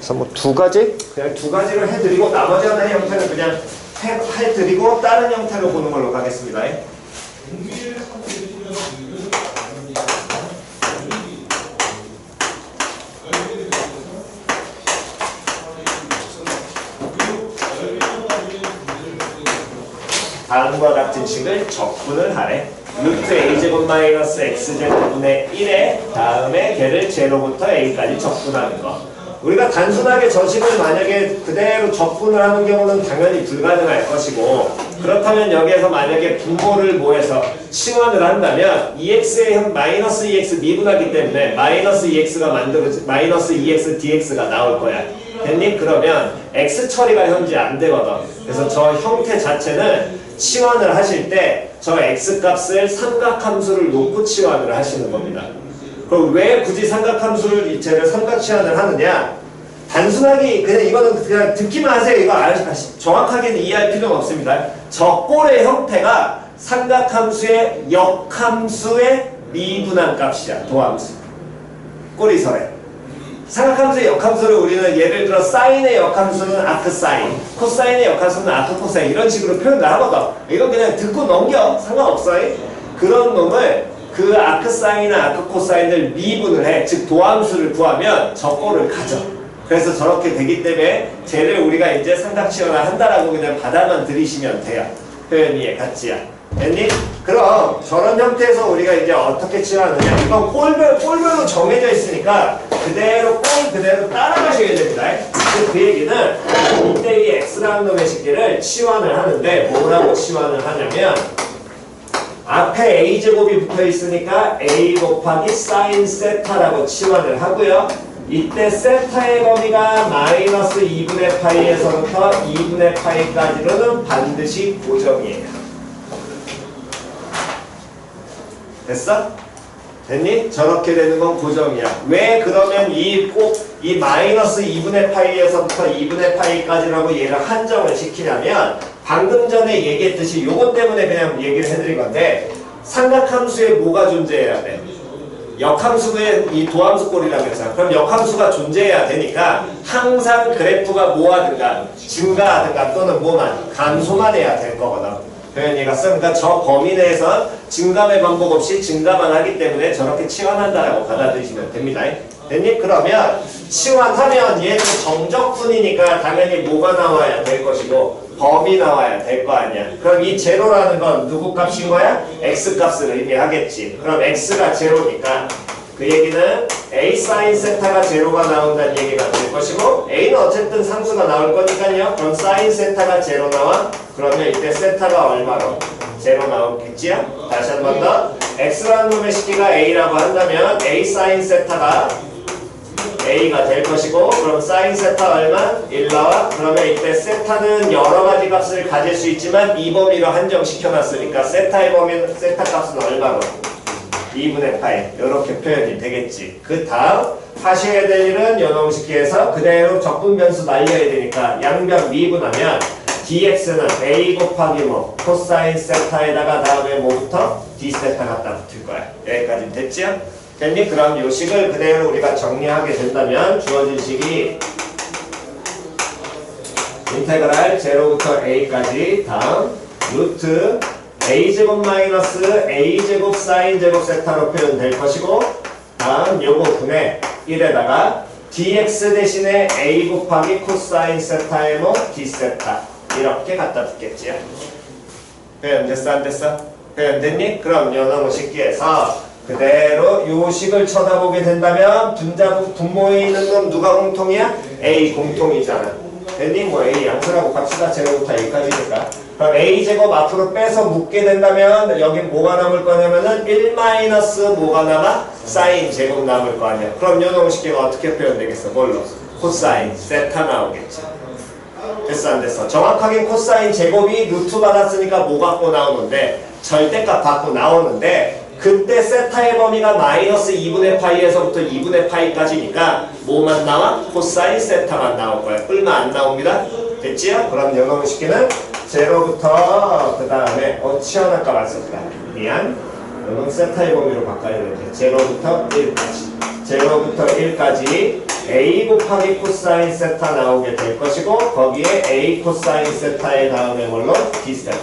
그래서 뭐 두 가지? 그냥 두 가지를 해드리고 나머지 하나의 형태는 그냥 해드리고 다른 형태로 보는 걸로 가겠습니다. 다음과 같은 식을 적분을 하래. 루트 a제곱 마이너스 x제곱분의 1에 다음에 걔를 제로부터 a까지 적분하는 거. 우리가 단순하게 저 식을 만약에 그대로 적분을 하는 경우는 당연히 불가능할 것이고, 그렇다면 여기에서 만약에 분모를 모해서 치환을 한다면 ex의 마이너스 2x 미분하기 때문에 마이너스 2x가 마이너스 2x dx가 나올 거야. 됐니? 그러면 x 처리가 현재 안 되거든. 그래서 저 형태 자체는 치환을 하실 때 저 x값을 삼각함수를 놓고 치환을 하시는 겁니다. 그럼 왜 굳이 삼각함수를 쟤를 삼각 치환을 하느냐? 단순하게 그냥 이거는 그냥 듣기만 하세요. 이거 정확하게는 이해할 필요는 없습니다. 저 꼴의 형태가 삼각함수의 역함수의 미분한 값이야. 도함수. 꼴이 서래. 삼각함수의 역함수를 우리는 예를 들어 사인의 역함수는 아크 사인, 코사인의 역함수는 아크 코사인 이런 식으로 표현을 하거든. 이건 그냥 듣고 넘겨. 상관없어. 그런 놈을 그 아크 사인이나 아크 코사인을 미분을 해. 즉 도함수를 구하면 저 꼴을 가져. 그래서 저렇게 되기 때문에 쟤를 우리가 이제 삼각 치환을 한다라고 그냥 받아만 들이시면 돼요. 표현이 같지야. 됐니? 그럼 저런 형태에서 우리가 이제 어떻게 치환하느냐? 이건 꼴별로 정해져 있으니까 그대로 꼴 그대로 따라가셔야 됩니다. 그 얘기는 이때 이 x라는 놈의 식기를 치환을 하는데 뭐라고 치환을 하냐면 앞에 a제곱이 붙어 있으니까 a 곱하기 사인 세타라고 치환을 하고요. 이때 세타의 범위가 마이너스 2분의 파이에서부터 2분의 파이까지로는 반드시 고정이에요. 됐어? 됐니? 저렇게 되는 건 고정이야. 왜 그러면 이 마이너스 2분의 파이에서부터 2분의 파이까지라고 얘를 한정을 시키냐면 방금 전에 얘기했듯이 요것 때문에 그냥 얘기를 해드린 건데 삼각함수에 뭐가 존재해야 돼? 역함수의 이 도함수 꼴이라고 했잖아. 그럼 역함수가 존재해야 되니까 항상 그래프가 뭐하든가 증가하든가 또는 뭐만 감소만 해야 될 거거든. 표현이가 그러니까 저 범위 내에서 증감의 반복 없이 증가만 하기 때문에 저렇게 치환한다라고 받아들이시면 됩니다. 됐니? 그러면 치환하면 얘는 정적분이니까 당연히 뭐가 나와야 될 것이고 범위 나와야 될 거 아니야. 그럼 이 제로라는 건 누구 값인 거야? x 값을 의미하겠지. 그럼 x가 제로니까 그 얘기는 a 사인 세타가 제로가 나온다는 얘기가 될 것이고 a는 어쨌든 상수가 나올 거니까요. 그럼 사인 세타가 제로 나와? 그러면 이때 세타가 얼마로? 제로 나오겠지요? 다시 한 번 더 x라는 놈의 식기가 a라고 한다면 a 사인 세타가 a가 될 것이고 그럼 사인 세타 얼마? 1 나와? 그러면 이때 세타는 여러 가지 값을 가질 수 있지만 이 범위로 한정시켜 놨으니까 세타의 범위는 세타 값은 얼마로? 2분의 파이 이렇게 표현이 되겠지. 그 다음 하셔야 될 일은 요놈식기에서 그대로 적분 변수 날려야 되니까 양변 미분하면 dx는 a 곱하기 뭐 코사인 세타에다가 다음에 뭐부터? d 세타 갖다 붙을 거야. 여기까지 됐지요? 됐니? 그럼 요 식을 그대로 우리가 정리하게 된다면 주어진 식이 인테그랄 0부터 a까지 다음 루트 a제곱 마이너스 a제곱 사인 제곱 세타로 표현될 것이고 다음 요거 분의 1에다가 dx 대신에 a 곱하기 코사인 세타의 뭐 d 세타 이렇게 갖다 붙겠지요. 표현 됐어 안 됐어? 표현 됐니? 그럼 요놈의 식기에서 그대로 요 식을 쳐다보게 된다면 분모에 있는 놈 누가 공통이야? a 공통이잖아. 됐니? 뭐 a 양수라고 값이다. 제로부터 a까지니까. 그럼 a제곱 앞으로 빼서 묶게 된다면 여기 뭐가 남을 거냐면은 1 마이너스 뭐가 남아? 사인 제곱 남을 거 아니야. 그럼 요놈의 식기가 어떻게 표현되겠어? 뭘로? 코사인 세타 나오겠지. 됐어 안 됐어? 정확하게 코사인 제곱이 루트 받았으니까 뭐 갖고 나오는데 절대값 받고 나오는데 그때 세타의 범위가 마이너스 2분의 파이에서부터 2분의 파이까지니까 뭐만 나와? 코사인 세타만 나올 거야. 얼마 안 나옵니다. 됐지요? 그럼 요놈의 식기는 제로부터 그 다음에 치환할까 말습니다. 미안. 요놈 세타의 범위로 바꿔야 되는데 제로부터 1까지 제로부터 1까지 A 곱하기 코사인 세타 나오게 될 것이고 거기에 A 코사인 세타의 다음에 뭘로? D 세타.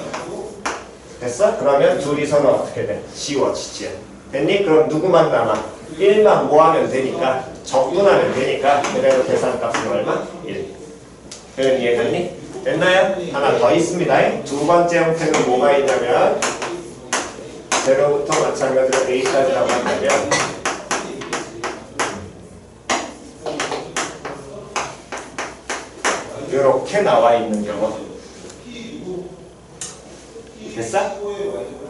됐어? 그러면 둘이서는 어떻게 돼? 지워지지. 됐니? 그럼 누구만 남아? 1만 모하면 되니까 적분하면 되니까 그대로 계산값은 얼마? 1. 그럼 이해됐니? 됐나요? 하나 더 있습니다. 두 번째 형태는 뭐가 있냐면 제로부터 마찬가지로 A까지라고 한다면 이렇게 나와 있는 경우 됐어?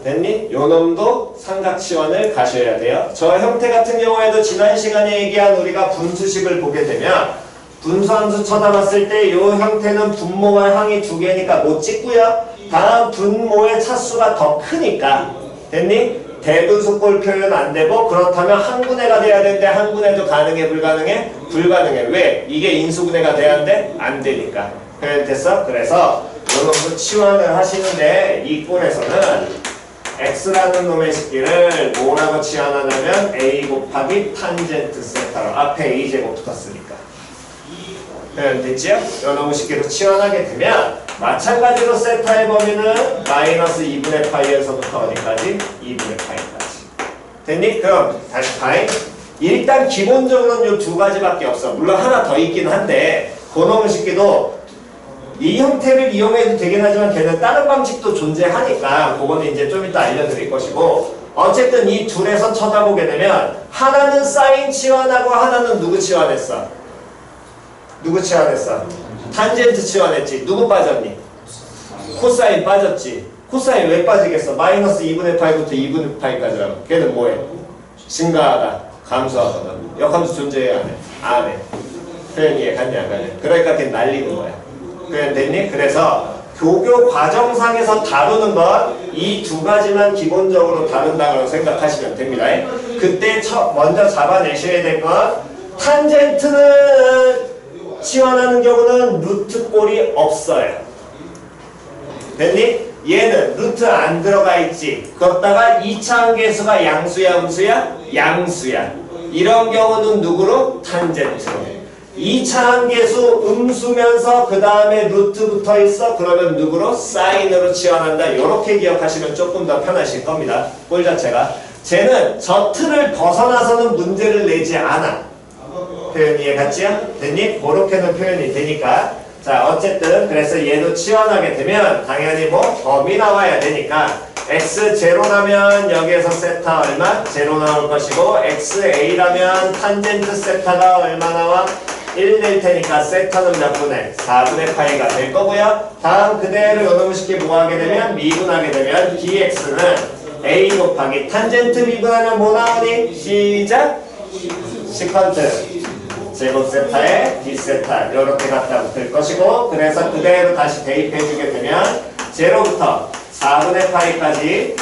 됐니? 요 놈도 삼각치원을 가셔야 돼요. 저 형태 같은 경우에도 지난 시간에 얘기한 우리가 분수식을 보게 되면 분수함수 쳐다봤을 때 요 형태는 분모와 항이 두 개니까 못 찍고요. 다음 분모의 차수가 더 크니까 됐니? 대분수꼴 표현 안 되고 그렇다면 한분해가 돼야 되는데 한분해도 가능해 불가능해? 불가능해. 왜? 이게 인수분해가 돼야 하는데 안 되니까. 표현 됐어? 그래서 요 놈도 치환을 하시는데 이 꼴에서는 x라는 놈의 식기를 뭐라고 치환하냐면 a 곱하기 탄젠트 세타로 앞에 a제곱 붙었으니까 표현 됐지요? 요 놈의 식기로 치환하게 되면 마찬가지로 세타의 범위는 마이너스 2분의 파이에서부터 어디까지? 2분의 파이까지 됐니? 그럼 다시 파이 일단 기본적으로는 요 두 가지밖에 없어. 물론 하나 더 있긴 한데 그 놈의 식기도 이 형태를 이용해도 되긴 하지만 걔는 다른 방식도 존재하니까 그거는 이제 좀 이따 알려드릴 것이고 어쨌든 이 둘에서 쳐다보게 되면 하나는 사인 치환하고 하나는 누구 치환했어? 누구 치환했어? 탄젠트 치환했지. 누구 빠졌니? 코사인 빠졌지. 코사인 왜 빠지겠어? 마이너스 2분의 파이부터 2분의 파이까지라고. 걔는 뭐해? 증가하다, 감소하거든. 역함수 존재해야 안 해? 안 해. 표현 이해 갔냐 안 가냐? 그러니까 걔 날리는 거야. 표현 됐니? 그래서 교교 과정상에서 다루는 건 이 두 가지만 기본적으로 다룬다고 생각하시면 됩니다. 그때 먼저 잡아내셔야 될 건 탄젠트는 치환하는 경우는 루트 꼴이 없어요. 됐니? 얘는 루트 안 들어가 있지. 그렇다가 2차 함계수가 양수야 음수야? 양수야. 이런 경우는 누구로? 탄젠트로. 2차 함계수 음수면서 그 다음에 루트 붙어 있어. 그러면 누구로? 사인으로 치환한다. 이렇게 기억하시면 조금 더 편하실 겁니다. 꼴 자체가. 쟤는 저 틀을 벗어나서는 문제를 내지 않아. 표현 이해 갔지요? 됐니? 그렇게는 표현이 되니까. 자 어쨌든 그래서 얘도 치환하게 되면 당연히 뭐 범위 나와야 되니까 x 제로라면 여기에서 세타 얼마? 제로 나올 것이고 xa라면 탄젠트 세타가 얼마 나와? 1 될 테니까 세타는 몇 분의? 4분의 파이가 될 거고요. 다음 그대로 요놈 쉽게 뭐하게 되면 미분하게 되면 dx는 a 곱하기 탄젠트 미분하면 뭐 나오니? 시작! 시컨트 제곱 세타에 d 세타 이렇게 갖다 붙을 것이고 그래서 그대로 다시 대입해주게 되면 제로부터 4분의 파이까지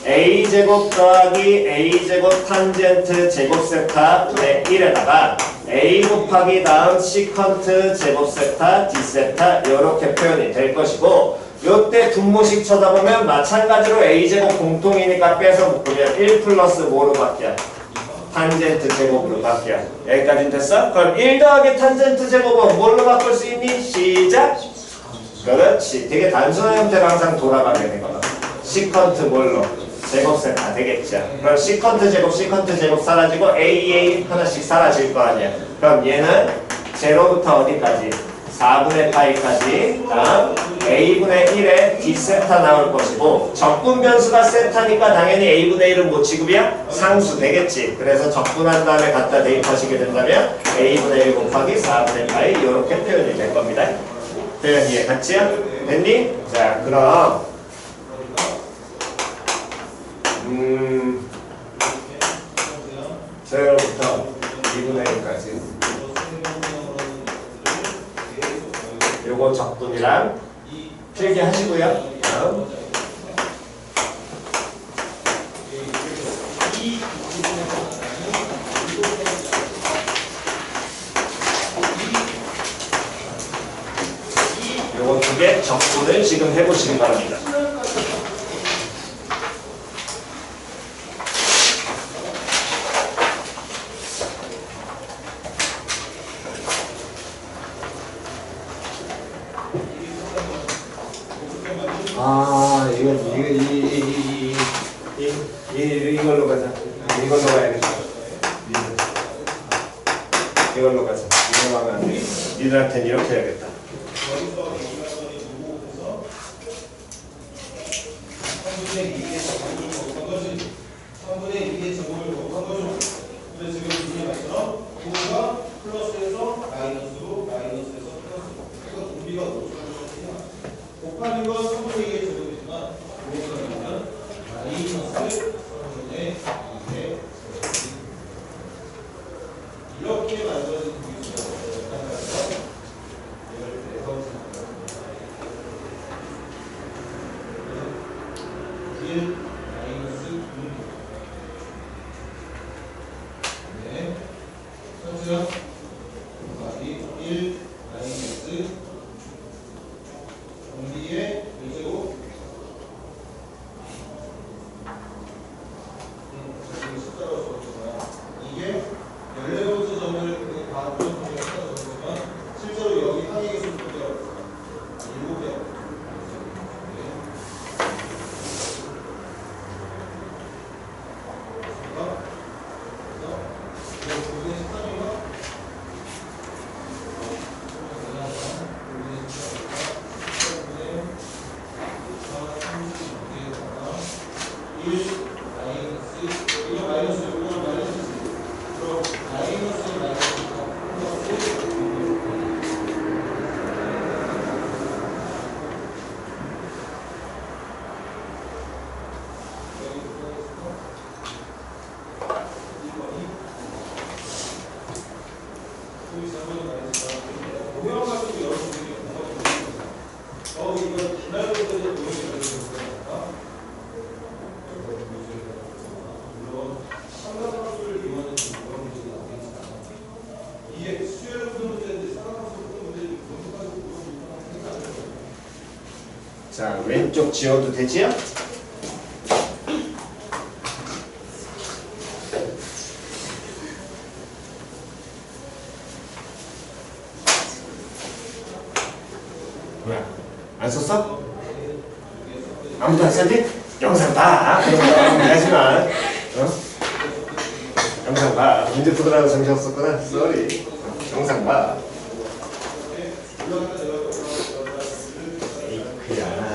a제곱 더하기 a제곱 탄젠트 제곱 세타 분의 1에다가 a 곱하기 다음 시컨트 제곱 세타 d 세타 이렇게 표현이 될 것이고 요때 분모식 쳐다보면 마찬가지로 a제곱 공통이니까 빼서 묶으면 1 플러스 뭐로 바뀌어? 탄젠트 제곱으로 바뀌어. 여기까지는 됐어? 그럼 1 더하기 탄젠트 제곱은 뭘로 바꿀 수 있니? 시작! 그렇지. 되게 단순한 형태로 항상 돌아가게 되거든. 시컨트 뭘로? 제곱 세타 되겠죠. 그럼 시컨트 제곱 사라지고 a 하나씩 사라질 거 아니야. 그럼 얘는 제로부터 어디까지? 4분의 파이까지 다음 a분의 1에 d 세타 나올 것이고 적분 변수가 세타니까 당연히 a분의 1은 뭐 취급이야? 상수 되겠지. 그래서 적분한 다음에 갖다 대입하시게 된다면 a분의 1 곱하기 4분의 파이 이렇게 표현이 될 겁니다. 표현 이해 갔지요? 됐니? 자 그럼 제로부터 2분의 1까지 요거 적분이랑 필기하시고요. 다음 요거 두 개 적분을 지금 해보시기 바랍니다. 아, 이걸로 가자. 이걸로 가야겠다. 이걸로 가자. 이걸로 가면 안 돼. 니들한테는 이렇게 해야겠다. 자, 왼쪽 지워도 되지요? 뭐야? 안 썼어? 아무도 안 썼니? 영상 봐. 그런 거 하지마. 어? 영상 봐. 문제 푸더라고 정신없었구나. 쏘리. 영상 봐. 에이크야.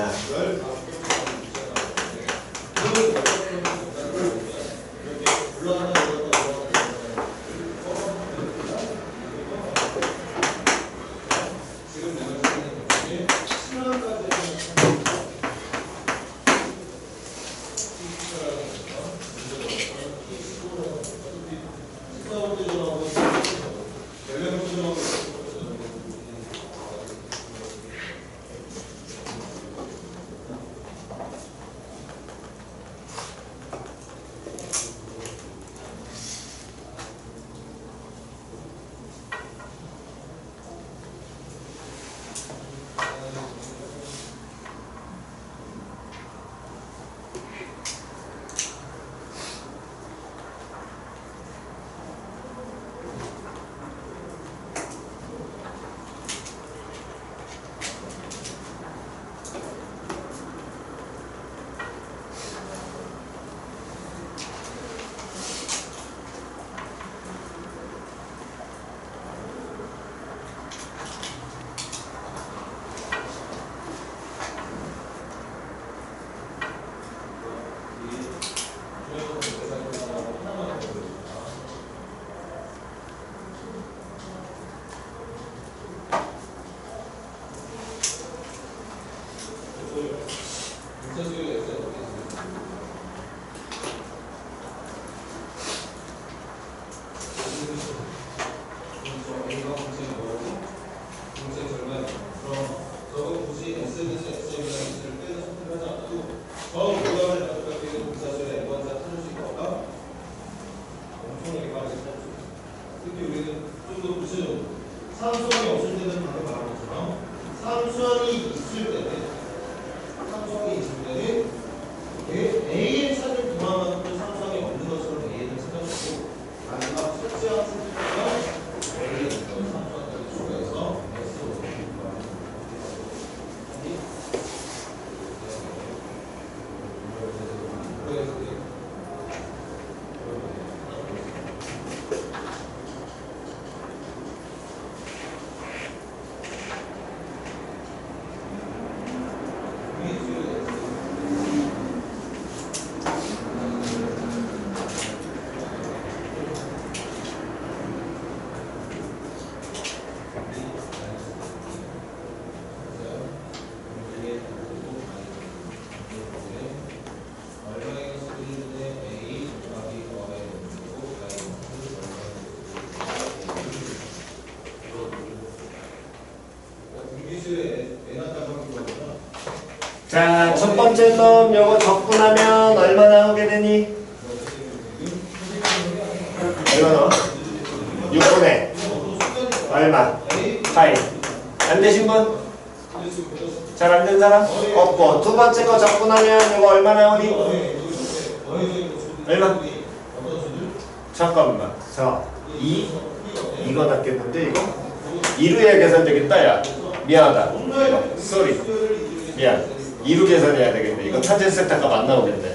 상수항이 없을 때는 방금 말한 것처럼 상수항이 있을 때는 A의 차를 구하만큼 상수항이 없는 것처럼 A를 찾아주고 마지막 첫째항 선택하면 A의 어떤 상수항까지 추가해서 S로 구합니다. 자, 첫 번째 놈 요거 적분하면 얼마 나오게 되니? 얼마 나와? 6분의 얼마? 파이. 안 되신 분? 잘 안 된 사람? 없고. 두 번째 거 적분하면 이거 얼마 나오니? 얼마? 잠깐만. 자, 2? 이거 낫겠는데 이거? 2로 해야 계산되겠다 야. 미안하다. 쏘리. 미안. 2로 계산해야 되겠네. 이거 탄젠 세타값 안 나오겠네.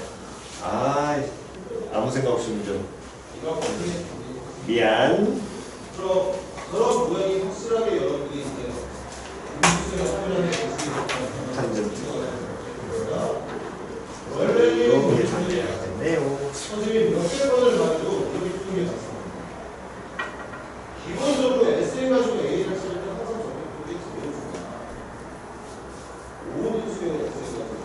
아무 생각 없이 문제. 미안. 그런 모양이 확실하게 여러분들이 탄젠트. 원래 이거 계산해야겠네요. 선생님이 몇개 번을 가지고 이렇게 푸는 게 낫습니다. 기본적으로 SN 가지고 A를 쓸 때 항상 적용하는 게 제일 중요합니다. 모든 수의 SN 가지고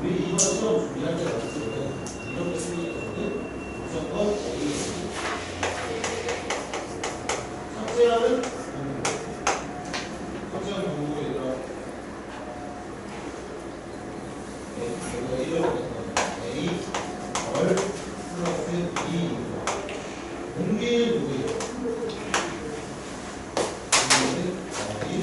우리 이번 시험 준비할 때 이렇게 쓰는 경우는 무조건 A 삭제하는 방법이 얘들아 A 월 플러스 2 공개는 누구예요? 공개는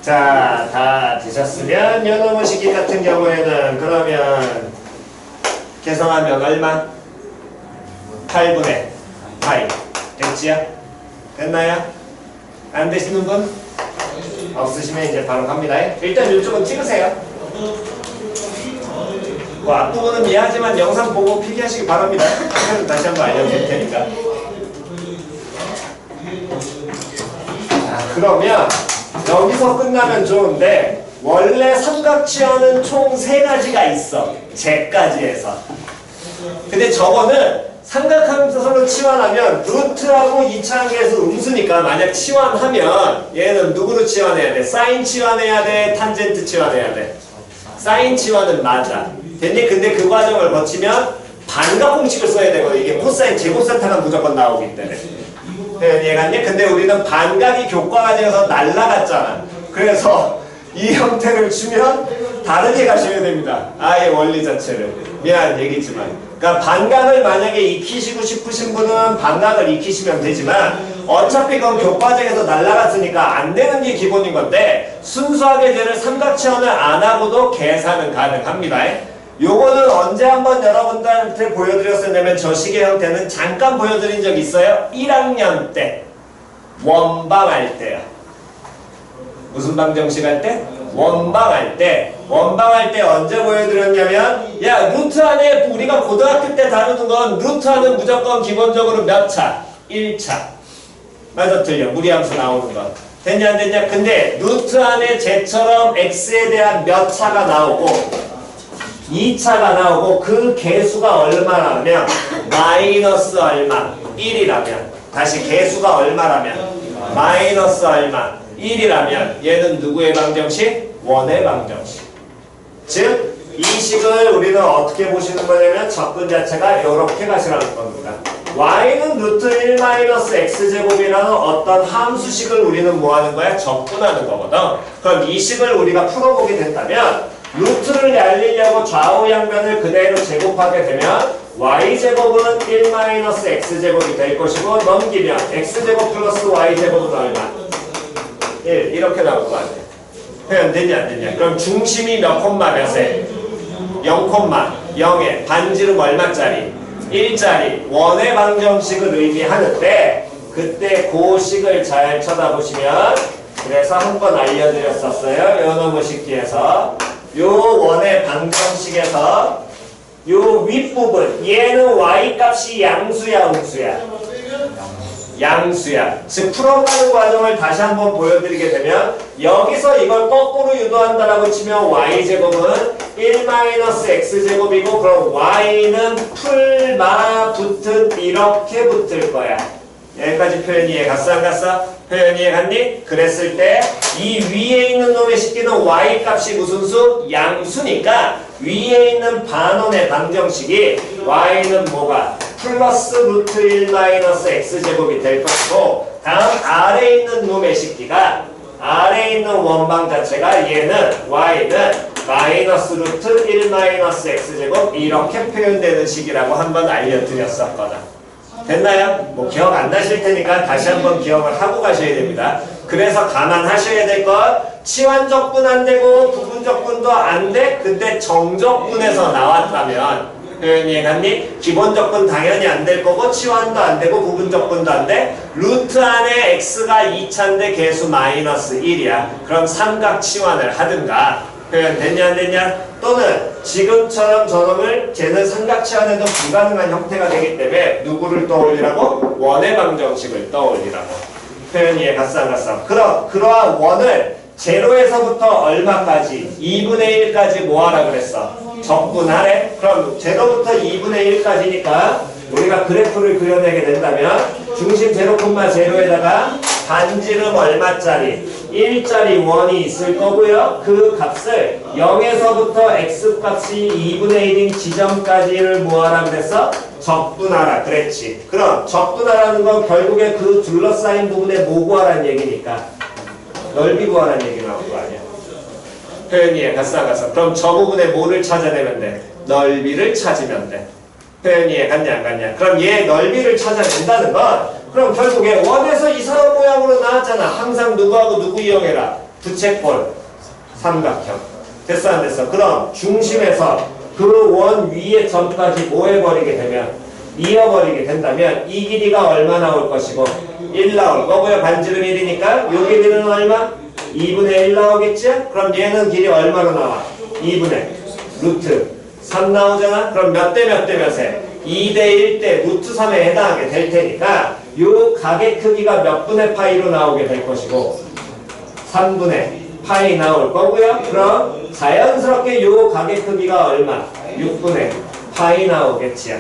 자, 다 되셨으면 요놈의 식기 같은 경우에는 그러면 계산하면 얼마? 8분의 파이. 됐지요? 됐나요? 안 되시는 분? 없으시면 이제 바로 갑니다. 일단 이쪽은 찍으세요. 뭐 앞부분은 미안하지만 영상 보고 필기하시기 바랍니다. 그래서 다시 한번 알려드릴 테니까. 자, 그러면 여기서 끝나면 좋은데 원래 삼각지연은 총 3가지가 있어. 쟤까지 해서. 근데 저거는 삼각함수로 치환하면 루트하고 이차항계에서 음수니까 만약 치환하면 얘는 누구로 치환해야 돼? 사인 치환해야 돼? 탄젠트 치환해야 돼? 사인 치환은 맞아. 근데 그 과정을 거치면 반각 공식을 써야 되거든. 이게 코사인 제곱세타가 무조건 나오기 때문에. 이해갔니? 근데 우리는 반각이 교과 과정에서 날라갔잖아. 그래서 이 형태를 주면 다르게 가셔야 됩니다. 아예 원리 자체를. 미안 얘기지만. 그러니까 반각을 만약에 익히시고 싶으신 분은 반각을 익히시면 되지만 어차피 그건 교과정에서 날라갔으니까 안 되는 게 기본인 건데 순수하게 쟤를 삼각치환을 안 하고도 계산은 가능합니다. 요거는 언제 한번 여러분들한테 보여드렸었냐면 저 식의 형태는 잠깐 보여드린 적 있어요. 1학년 때 원방할 때요. 무슨 방정식 할 때? 원방할 때. 원방할 때 언제 보여드렸냐면 야 루트 안에 우리가 고등학교 때 다루는 건 루트 안은 무조건 기본적으로 몇 차? 1차. 맞아 틀려. 무리함수 나오는 거. 됐냐 안 됐냐? 근데 루트 안에 쟤처럼 x에 대한 몇 차가 나오고 2차가 나오고 그 개수가 얼마라면 마이너스 얼마 1이라면 다시 개수가 얼마라면 마이너스 얼마 1이라면 얘는 누구의 방정식? 원의 방정식. 즉 이 식을 우리는 어떻게 보시는 거냐면 접근 자체가 이렇게 가시라는 겁니다. y는 루트 1-x제곱이라는 어떤 함수식을 우리는 뭐 하는 거야? 접근하는 거거든. 그럼 이 식을 우리가 풀어보게 된다면 루트를 날리려고 좌우 양변을 그대로 제곱하게 되면 y제곱은 1-x제곱이 될 것이고 넘기면 x제곱 플러스 y제곱은 얼마? 1 이렇게 나올 거 같아. 그냥 되냐 안 되냐? 그럼 중심이 몇 콤마 몇에? 0,0에 반지름 얼마짜리? 1짜리 원의 방정식을 의미하는데 그때 그 식을 잘 쳐다보시면 그래서 한번 알려드렸었어요. 요놈의 식기에서 요 원의 방정식에서 요 윗부분 얘는 y값이 양수야 음수야? 양수야. 즉 풀어가는 과정을 다시 한번 보여드리게 되면 여기서 이걸 거꾸로 유도한다라고 치면 y제곱은 1-x제곱이고 그럼 y는 풀마 붙은 이렇게 붙을 거야. 여기까지 표현 이해 갔어 안 갔어? 표현 이해 갔니? 그랬을 때 이 위에 있는 놈의 식기는 y값이 무슨 수? 양수니까 위에 있는 반원의 방정식이 y는 뭐가? 플러스 루트 1 마이너스 x제곱이 될 것이고 다음 아래에 있는 놈의 식기가 아래에 있는 원방 자체가 얘는 y는 마이너스 루트 1 마이너스 x제곱 이렇게 표현되는 식이라고 한번 알려드렸었거든. 됐나요? 뭐 기억 안 나실 테니까 다시 한번 기억을 하고 가셔야 됩니다. 그래서 감안하셔야 될 것 치환적분 안 되고 부분적분도 안 돼. 근데 정적분에서 나왔다면 표현이 해갔니? 기본적분 당연히 안 될 거고 치환도 안 되고 부분적분도 안 돼. 루트 안에 x가 2차인데 개수 마이너스 1이야. 그럼 삼각 치환을 하든가 표현 됐냐 안 됐냐? 또는 지금처럼 저놈을 쟤는 삼각 치환에도 불가능한 형태가 되기 때문에 누구를 떠올리라고? 원의 방정식을 떠올리라고. 표현 이해 갔어 안 갔어? 그러한 원을 제로에서부터 얼마까지? 2분의 1까지 뭐하라 그랬어? 적분하래? 그럼 제로부터 2분의 1까지니까 우리가 그래프를 그려내게 된다면 중심 0,0에다가 반지름 얼마짜리? 1짜리 원이 있을 거고요. 그 값을 0에서부터 x값이 2분의 1인 지점까지를 뭐하라 그랬어? 적분하라 그랬지. 그럼 적분하라는 건 결국에 그 둘러싸인 부분에 뭐 구하라는 얘기니까 넓이 구하라는 얘기 나온 거 아니야. 표현이에 갔어 안 갔어? 그럼 저 부분에 뭐를 찾아내면 돼? 넓이를 찾으면 돼. 표현이에 갔냐 안 갔냐? 그럼 얘 넓이를 찾아낸다는 건 그럼 결국에 원에서 이상한 모양으로 나왔잖아. 항상 누구하고 누구 이용해라. 부채꼴 삼각형. 됐어 안 됐어? 그럼 중심에서 그 원 위의 점까지 뭐 해버리게 되면 이어버리게 된다면 이 길이가 얼마 나올 것이고 1 나올 거고요. 반지름 1이니까 요 길이는 얼마? 2분의 1 나오겠지? 그럼 얘는 길이 얼마로 나와? 2분의 루트 3 나오잖아? 그럼 몇 대 몇 대 몇에? 2대 1대 루트 3에 해당하게 될 테니까 요 각의 크기가 몇 분의 파이로 나오게 될 것이고 3분의 파이 나올 거고요. 그럼 자연스럽게 요 각의 크기가 얼마? 6분의 파이 나오겠지요.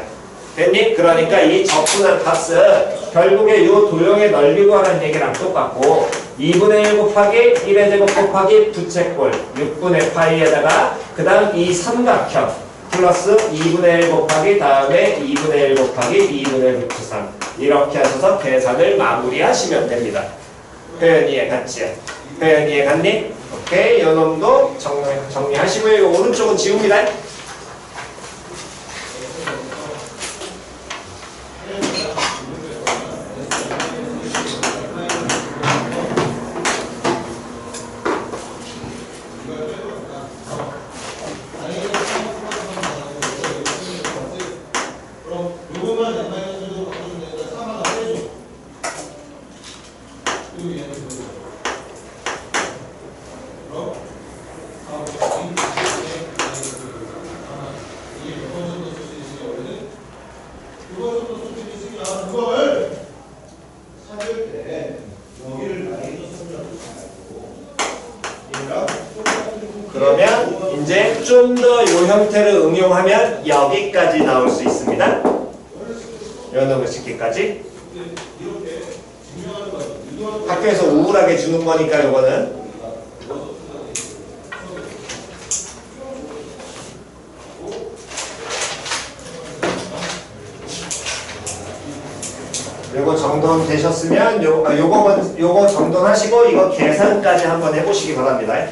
됐니? 그러니까 이 적분한 값은 결국에 요 도형의 넓이 구하라는 얘기랑 똑같고 2분의 1 곱하기 1의 제곱 곱하기 부채꼴 6분의 파이에다가 그 다음 이 삼각형 플러스 2분의 1 곱하기 다음에 2분의 1 곱하기 2분의 루트 3 이렇게 하셔서 계산을 마무리하시면 됩니다. 표현 이해 갔지? 표현 이해 갔니? 오케이, 요 놈도 정리하시고요. 이거 오른쪽은 지웁니다. 그러면 이제 좀 더 이 형태를 응용하면 여기까지 나올 수 있습니다. 요 놈의 식기까지. 학교에서 우울하게 주는 거니까 요거는 요거 정돈 되셨으면 요거 정돈하시고 이거 계산까지 한번 해보시기 바랍니다.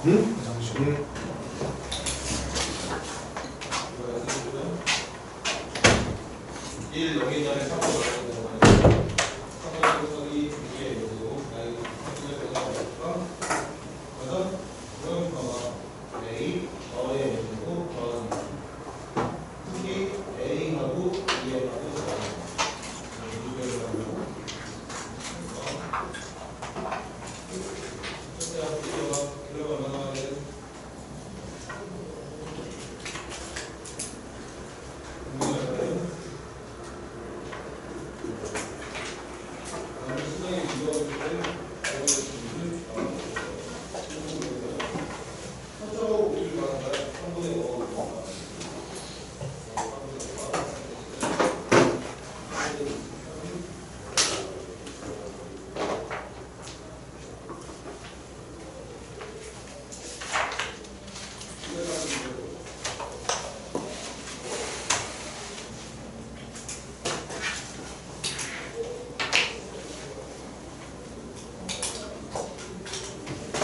응? 1 0의 3번 삼각형이 두 개, 그리고 그래서 그럼 봐봐 A 어의 문제고 특히 A하고 B하고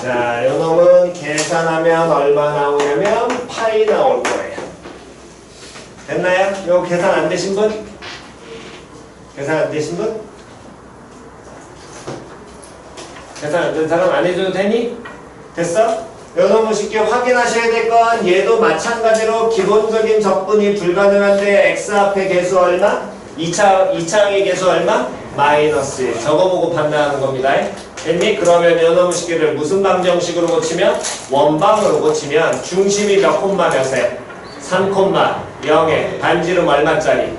자, 요 놈은 계산하면 얼마 나오냐면 파이 나올 거예요. 됐나요? 요 계산 안 되신 분? 계산 안 되신 분? 계산 안 된 사람 안 해줘도 되니? 됐어? 요 놈은 쉽게 확인하셔야 될 건 얘도 마찬가지로 기본적인 적분이 불가능한데 x 앞에 계수 얼마? 2차항의 계수 얼마? 마이너스 1. 저거 보고 판단하는 겁니다. 됐니? 그러면 요 놈의 식기를 무슨 방정식으로 고치면? 원방으로 고치면 중심이 몇 콤마 몇에? 3,0에 반지름 얼마짜리?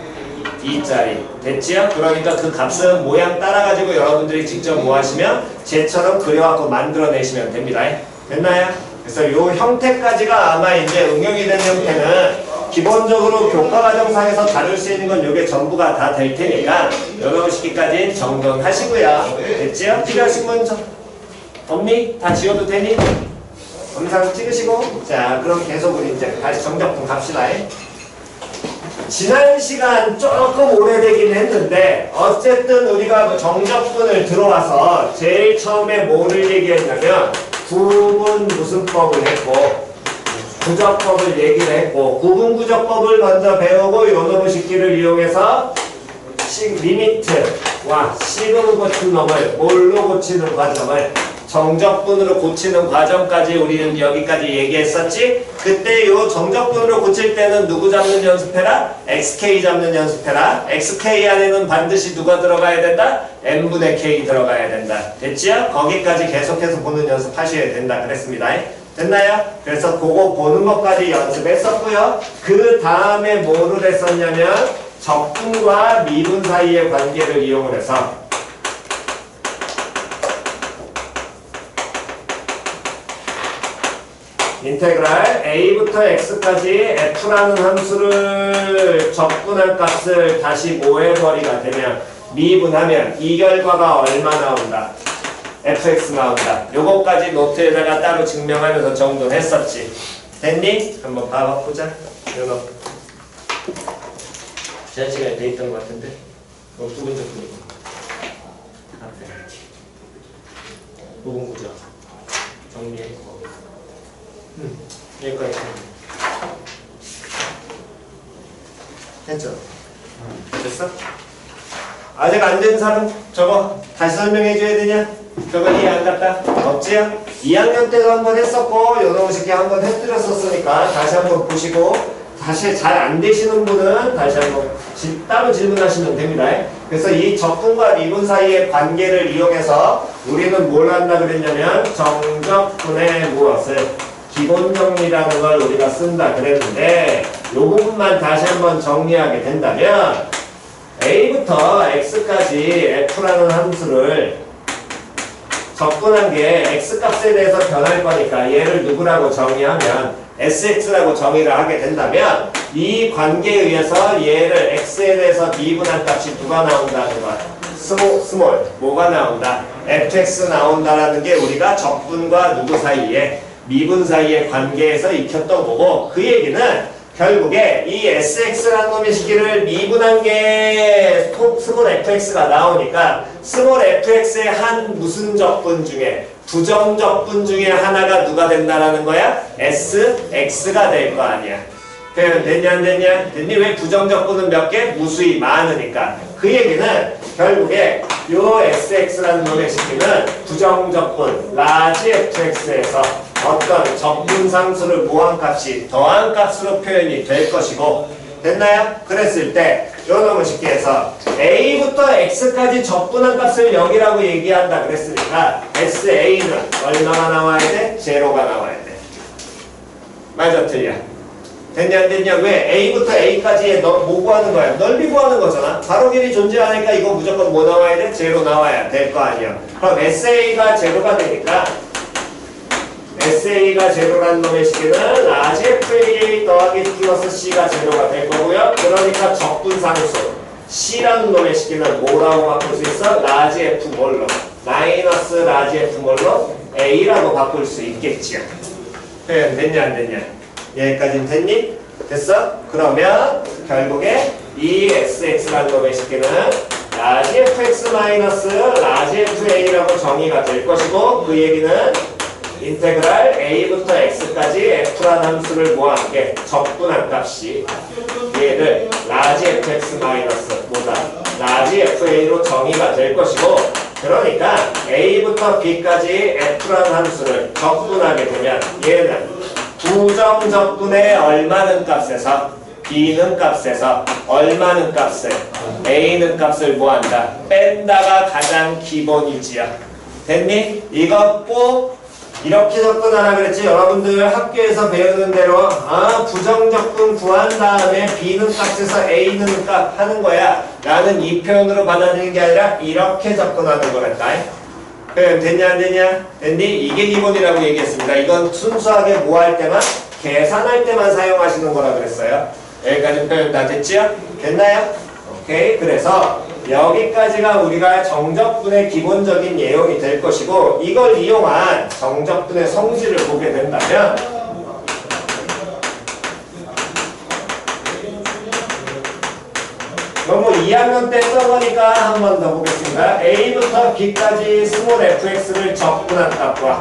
2짜리. 됐지요? 그러니까 그 값은 모양 따라가지고 여러분들이 직접 뭐 하시면 쟤처럼 그려갖고 만들어내시면 됩니다. 됐나요? 그래서 요 형태까지가 아마 이제 응용이 된 형태는 기본적으로 교과과정상에서 다룰 수 있는 건 요게 전부가 다 될 테니까 여러 식기까지 정돈하시고요. 됐지요? 필요하신 분 없니? 다 지워도 되니? 영상 찍으시고 자 그럼 계속 우리 이제 다시 정적분 갑시다. 지난 시간 조금 오래되긴 했는데 어쨌든 우리가 정적분을 들어와서 제일 처음에 뭐를 얘기했냐면 구분 무슨 법을 했고 구적법을 얘기를 했고 구분구적법을 먼저 배우고 요놈의 식기를 이용해서 리미트와 식으로 고친 놈을 뭘로 고치는 과정을 정적분으로 고치는 과정까지 우리는 여기까지 얘기했었지. 그때 요 정적분으로 고칠 때는 누구 잡는 연습해라? XK 잡는 연습해라. XK 안에는 반드시 누가 들어가야 된다? N분의 K 들어가야 된다. 됐지요? 거기까지 계속해서 보는 연습하셔야 된다 그랬습니다. 됐나요? 그래서 그거 보는 것까지 연습했었고요. 그 다음에 뭐를 했었냐면 적분과 미분 사이의 관계를 이용을 해서 인테그랄 a부터 x까지 f라는 함수를 적분한 값을 다시 모해버리가 되면 미분하면 이 결과가 얼마 나온다? fx 나온다. 요거까지 노트에다가 따로 증명하면서 정돈했었지. 됐니? 한번 봐보자. 요거 지난 시간에 돼 있던 것 같은데 두 번째 분이고 앞에 부분구조 정리했고 여기까지 됐죠? 됐어? 아직 안 된 사람 저거 다시 설명해 줘야 되냐? 저거 이해 안 갔다? 없지요? 2학년 때도 한번 했었고 요놈 식기 한번 해드렸었으니까 다시 한번 보시고 다시 잘 안 되시는 분은 다시 한번 따로 질문하시면 됩니다. 그래서 이 적분과 미분 사이의 관계를 이용해서 우리는 뭘 한다 그랬냐면 정적분의 무엇을 기본 정리라는 걸 우리가 쓴다 그랬는데 이 부분만 다시 한번 정리하게 된다면 a부터 x까지 f라는 함수를 적분한 게 x값에 대해서 변할 거니까 얘를 누구라고 정의하면 sx라고 정의를 하게 된다면 이 관계에 의해서 얘를 x에 대해서 미분한 값이 누가 나온다는 거야? 스몰 뭐가 나온다? fx 나온다라는 게 우리가 적분과 누구 사이에 미분 사이의 관계에서 익혔던 거고 그 얘기는 결국에 이 sx라는 놈의 식기를 미분한 게 스몰 fx가 나오니까 스몰 fx의 한 무슨 적분 중에 부정적분 중에 하나가 누가 된다라는 거야? sx가 될 거 아니야. 표현 됐냐 안 됐냐? 됐니? 왜 부정적분은 몇 개? 무수히 많으니까. 그 얘기는 결국에 요 sx라는 놈의 식기는 부정적분 라지 fx에서 어떤 적분상수를 무한값이 더한값으로 표현이 될 것이고, 됐나요? 그랬을 때 요 놈의 식기에서 a부터 x까지 적분한 값을 0이라고 얘기한다 그랬으니까 sa는 얼마가 나와야 돼? 제로가 나와야 돼. 맞아 틀려? 됐냐 안 됐냐? 왜? a부터 a까지에 뭐 구하는 거야? 넓이 구하는 거잖아. 가로길이 존재하니까 이거 무조건 뭐 나와야 돼? 제로 나와야 될 거 아니야. 그럼 sa가 제로가 되니까 sa가 제로라는 놈의 식기는 라지 fa 더하기 플러스 c가 제로가 될 거고요. 그러니까 적분상수 c라는 놈의 식기는 뭐라고 바꿀 수 있어? 라지 f 몰로 마이너스 라지 f 몰로 a라고 바꿀 수 있겠지요. 표현 됐냐 안 됐냐? 여기까지는 됐니? 됐어? 그러면 결국에 이 sx라는 놈의 식기는 라지 fx 마이너스 라지 fa라고 정의가 될 것이고, 그 얘기는 인테그랄 a부터 x까지 f라는 함수를 모아함께 적분한 값이 얘를 라지 fx 마이너스 뭐다? 라지 fa로 정의가 될 것이고, 그러니까 a부터 b까지 f라는 함수를 적분하게 되면 얘는 부정적분의 얼마는 값에서 b는 값에서 얼마는 값을 a는 값을 뭐한다? 뺀다가 가장 기본이지요. 됐니? 이거 꼭 이렇게 접근하라 그랬지. 여러분들 학교에서 배우는 대로 부정적분 구한 다음에 b는 값에서 a는 값 하는 거야 라는 이 표현으로 받아들이는 게 아니라 이렇게 접근하는 거랬다. 표현 됐냐 안 됐냐? 됐니? 이게 기본이라고 얘기했습니다. 이건 순수하게 뭐 할 때만? 계산할 때만 사용하시는 거라 그랬어요. 여기까지 표현 다 됐지요? 됐나요? 오케이. 그래서 여기까지가 우리가 정적분의 기본적인 내용이 될 것이고, 이걸 이용한 정적분의 성질을 보게 된다면 너무 2학년 때 쓴 거니까 한 번 더 보겠습니다. a부터 b까지 스몰 fx를 적분한 값과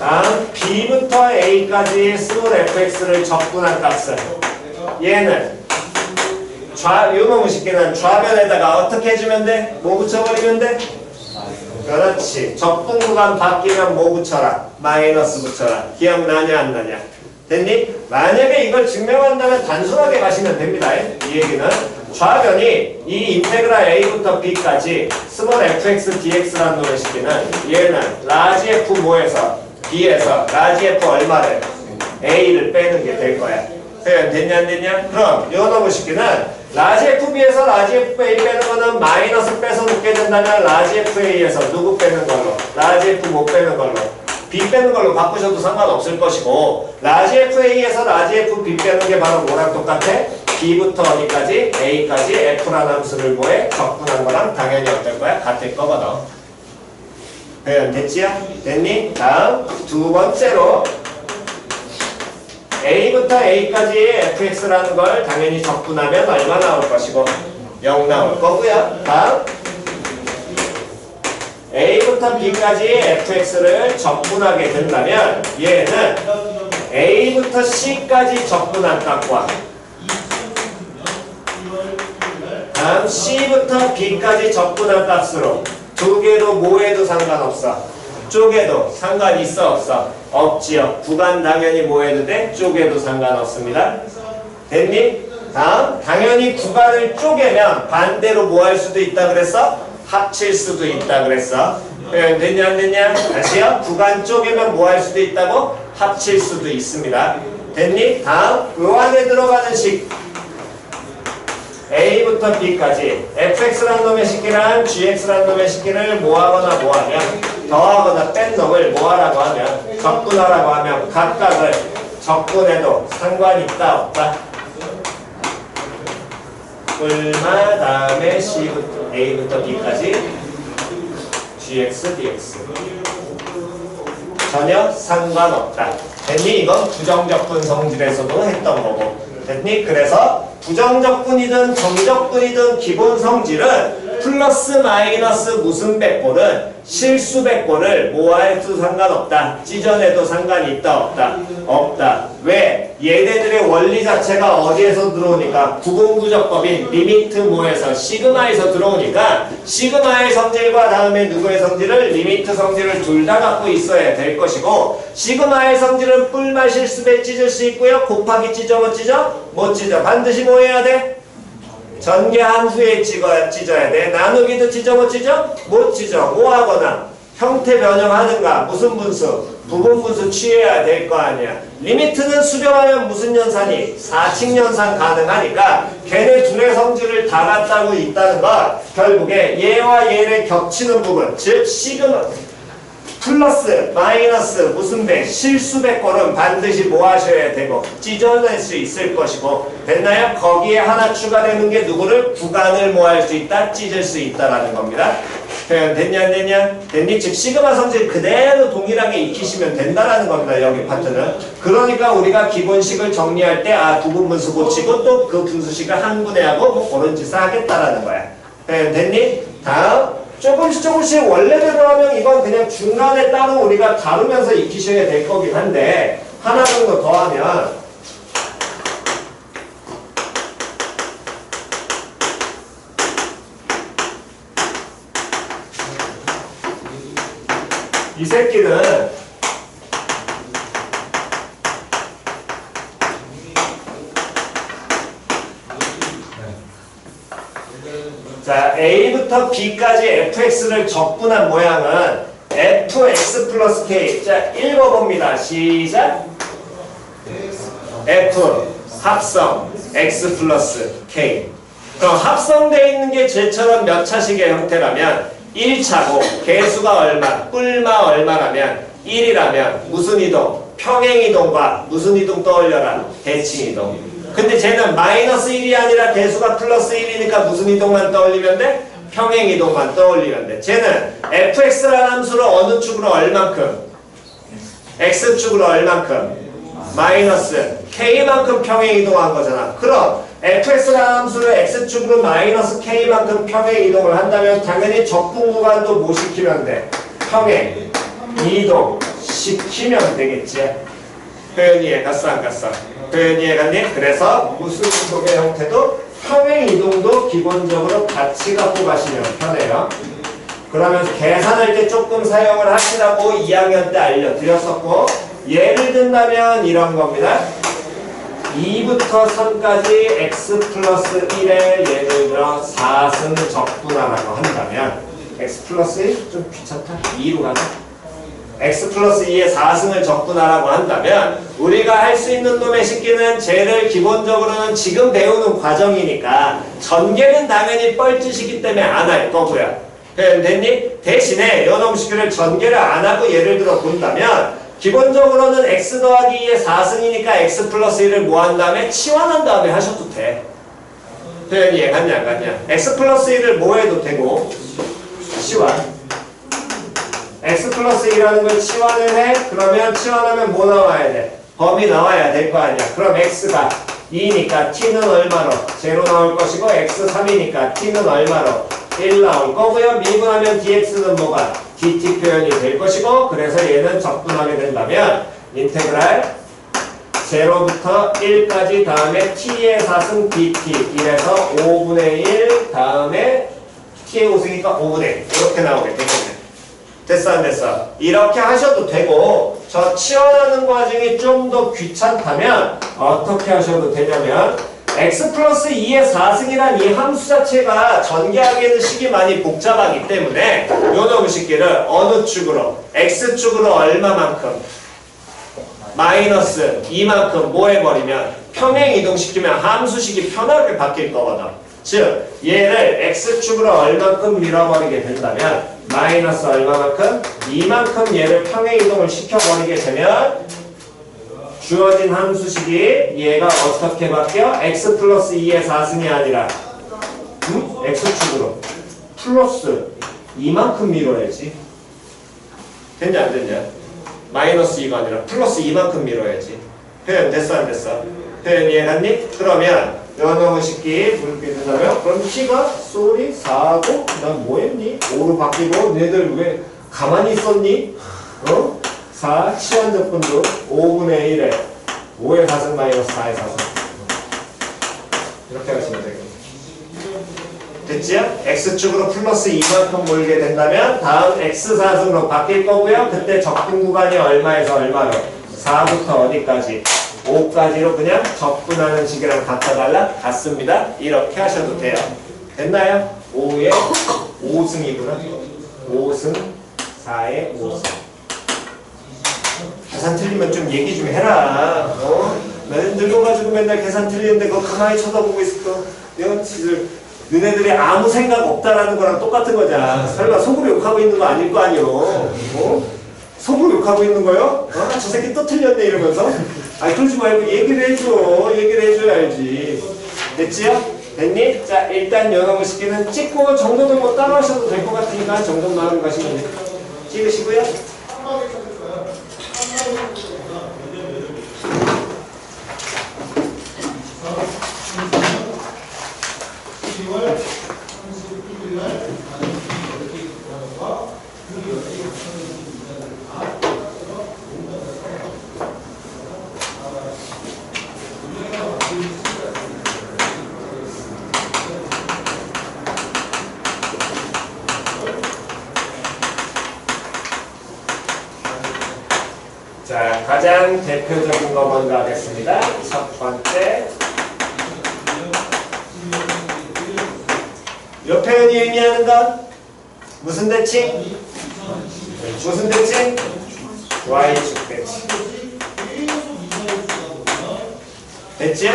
다음 b부터 a까지 스몰 fx를 적분한 값은 얘는 요놈의 식기는 좌변에다가 어떻게 해주면 돼? 뭐 붙여버리면 돼? 그렇지. 적분 구간 바뀌면 뭐 붙여라? 마이너스 붙여라. 기억나냐 안 나냐? 됐니? 만약에 이걸 증명한다면 단순하게 가시면 됩니다. 이 얘기는 좌변이 이 인테그랄 a부터 b까지 스몰 fx dx라는 놈의 식기는 얘는 라지 f 뭐에서 b에서 라지 f 얼마를 a를 빼는 게 될 거야. 표현 됐냐 안 됐냐? 그럼 요 놈의 식기는 라지 FB에서 라지 FA 빼는 거는 마이너스 빼서 놓게 된다면 라지 FA에서 누구 빼는 걸로? 라지 F 못 빼는 걸로 B 빼는 걸로 바꾸셔도 상관없을 것이고, 라지 FA에서 라지 F B 빼는 게 바로 뭐랑 똑같아? B부터 어디까지? A까지 F라는 함수를 뭐해? 적분한 거랑 당연히 어떨 거야? 같을 거거든. 표현 됐지요? 됐니? 다음 두 번째로 a부터 a까지 fx라는 걸 당연히 적분하면 얼마 나올 것이고 0 나올 거고요. 다음 a부터 b까지 fx를 적분하게 된다면 얘는 a부터 c까지 적분한 값과 다음 c부터 b까지 적분한 값으로 두 개도 뭐해도 상관없어. 쪼개도 상관 있어 없어? 없지요. 구간 당연히 뭐 해도 돼? 쪼개도 상관없습니다. 됐니? 다음 당연히 구간을 쪼개면 반대로 뭐 할 수도 있다 그랬어? 합칠 수도 있다 그랬어. 됐냐 안 됐냐? 다시요. 구간 쪼개면 뭐 할 수도 있다고? 합칠 수도 있습니다. 됐니? 다음 요 안에 들어가는 식 a부터 b까지 fx라는 놈의 식기랑 gx라는 놈의 식기를 뭐하거나 뭐하면 더하거나 뺀 놈을 뭐하라고 하면 적분하라고 하면 각각을 적분해도 상관이 있다 없다? 얼마 다음에 c부터 a부터 b까지 gx dx 전혀 상관없다. 됐니? 이건 부정적분 성질에서도 했던 거고. 됐니? 그래서 부정적분이든 정적분이든 기본 성질은 플러스 마이너스 무슨 백골은 실수 백골을 모아해도 상관없다. 찢어내도 상관이 있다 없다? 없다. 왜? 얘네들의 원리 자체가 어디에서 들어오니까 구분구조법인 리미트 모에서 시그마에서 들어오니까 시그마의 성질과 다음에 누구의 성질을 리미트 성질을 둘 다 갖고 있어야 될 것이고 시그마의 성질은 뿔만 실수배 찢을 수 있고요. 곱하기 찢어 못 찢어? 못 찢어. 반드시 뭐 해야 돼? 전개 함수에 찢어야 돼. 나누기도 찢어 못 찢어? 못 찢어. 뭐 하거나 형태 변형하든가 무슨 분수? 부분 분수 취해야 될 거 아니야. 리미트는 수렴하면 무슨 연산이? 사칙 연산 가능하니까 걔네 둘의 성질을 다 갖다고 있다는 건 결국에 얘와 얘를 겹치는 부분 즉 시그마 플러스 마이너스 무슨 배 실수 백골은 반드시 뭐 하셔야 되고 찢어낼 수 있을 것이고 됐나요? 거기에 하나 추가되는 게 누구를 구간을 뭐 할 수 있다? 찢을 수 있다라는 겁니다. 표현 됐냐 안 됐냐? 됐니? 즉 시그마 성질 그대로 동일하게 익히시면 된다라는 겁니다. 여기 파트는. 그러니까 우리가 기본식을 정리할 때 아 부분분수 고치고 또 그 분수식을 한 분해하고 뭐 그런 짓을 하겠다라는 거야. 표현 됐니? 다음 조금씩 원래대로 하면 이건 그냥 중간에 따로 우리가 다루면서 익히셔야 될 거긴 한데 하나 정도 더 하면 이 새끼는 자, A부터 B까지 fx를 적분한 모양은 fx 플러스 k. 자, 읽어봅니다. 시작. f 합성 x 플러스 k. 그럼 합성되어 있는 게 쟤처럼 몇 차식의 형태라면 1차고 개수가 얼마, 뿔마 얼마라면 1이라면 무슨 이동? 평행이동과 무슨 이동 떠올려라? 대칭이동. 근데 쟤는 마이너스 1이 아니라 개수가 플러스 1이니까 무슨 이동만 떠올리면 돼? 평행 이동만 떠올리면 돼. 쟤는 fx라는 함수를 어느 축으로 얼만큼? x축으로 얼만큼? 마이너스 k만큼 평행 이동한 거잖아. 그럼 fx라는 함수를 x축으로 마이너스 k만큼 평행 이동을 한다면 당연히 적분 구간도 뭐 시키면 돼? 평행 이동 시키면 되겠지. 표현 이해 갔어 안 갔어? 표현 이해 갔니? 그래서 무슨 이동의 형태도 평행 이동도 기본적으로 같이 갖고 가시면 편해요. 그러면서 계산할 때 조금 사용을 하시라고 2학년 때 알려드렸었고 예를 든다면 이런 겁니다. 2부터 3까지 x 플러스 1에 예를 들어 4승 적분하라고 한다면 x 플러스 1? 좀 귀찮다. 2로 가자. x 플러스 2에 4승을 적분하라고 한다면 우리가 할 수 있는 놈의 식기는 쟤를 기본적으로는 지금 배우는 과정이니까 전개는 당연히 뻘짓이기 때문에 안 할 거고요. 됐니? 대신에 요놈 식기를 전개를 안 하고 예를 들어 본다면 기본적으로는 x 더하기 2에 4승이니까 x 플러스 1을 뭐 한 다음에 치환한 다음에 하셔도 돼. 표현이 갔냐 안 갔냐? x 플러스 1을 뭐 해도 되고 치환. x 플러스 2라는 걸 치환을 해? 그러면 치환하면 뭐 나와야 돼? 범위 나와야 될 거 아니야. 그럼 x가 2니까 t는 얼마로? 0 나올 것이고 x 3이니까 t는 얼마로? 1 나올 거고요. 미분하면 dx는 뭐가? dt 표현이 될 것이고 그래서 얘는 적분하게 된다면 인테그랄 0부터 1까지 다음에 t의 4승 dt 이래서 5분의 1 다음에 t의 5승이니까 5분의 1 이렇게 나오게 되겠네. 됐어 안 됐어? 이렇게 하셔도 되고 저 치환하는 과정이 좀 더 귀찮다면 어떻게 하셔도 되냐면 x 플러스 2의 4승이란 이 함수 자체가 전개하기에는 식이 많이 복잡하기 때문에 요놈 식기를 어느 축으로? x축으로 얼마만큼? 마이너스 2만큼 뭐 해버리면 평행 이동시키면 함수식이 편하게 바뀔 거거든. 즉 얘를 x축으로 얼만큼 밀어버리게 된다면 마이너스 얼마만큼? 2만큼 얘를 평행 이동을 시켜버리게 되면 주어진 함수식이 얘가 어떻게 바뀌어? x 플러스 2의 4승이 아니라 x축으로 플러스 2만큼 밀어야지. 됐냐 안 됐냐? 마이너스 2가 아니라 플러스 2만큼 밀어야지. 표현 됐어 안 됐어? 표현 이해갔니? 그러면 연어식기 그렇게 된다면 그럼 T가 쏘리 4고 난 뭐했니? 5로 바뀌고 너희들 왜 가만히 있었니? 4 치환 적분도 5분의 1에 5의 4승 마이너스 4의 4승 이렇게 하시면 되겠네. 됐지요? X축으로 플러스 2만큼 몰게 된다면 다음 X4승으로 바뀔 거고요. 그때 적분 구간이 얼마에서 얼마로? 4부터 어디까지? 5까지로 그냥 적분하는 식이랑 같아달라? 같습니다. 이렇게 하셔도 돼요. 됐나요? 5의 5승이구나. 5승 4의 5승. 계산 틀리면 좀 얘기 좀 해라. 나는 늙어가지고 맨날 계산 틀리는데 그거 가만히 쳐다보고 있을 거. 내가 너네들이 아무 생각 없다라는 거랑 똑같은 거잖아. 설마 속으로 욕하고 있는 거 아닐 거 아니오. 속으로 욕하고 있는 거요? 저 새끼 또 틀렸네 이러면서. 아니 그러지 말고 얘기를 해줘. 얘기를 해줘야 알지. 됐지요? 됐니? 자 일단 연어무 시키는 찍고 정도는 뭐 따로 하셔도 될 것 같으니까 정도만 하고 가시면 돼요. 찍으시고요. 자, 가장 대표적인 거 먼저 하겠습니다. 첫 번째. 요 표현이 의미하는 건 무슨 대칭? 무슨 대칭? Y축 대칭. 됐지요?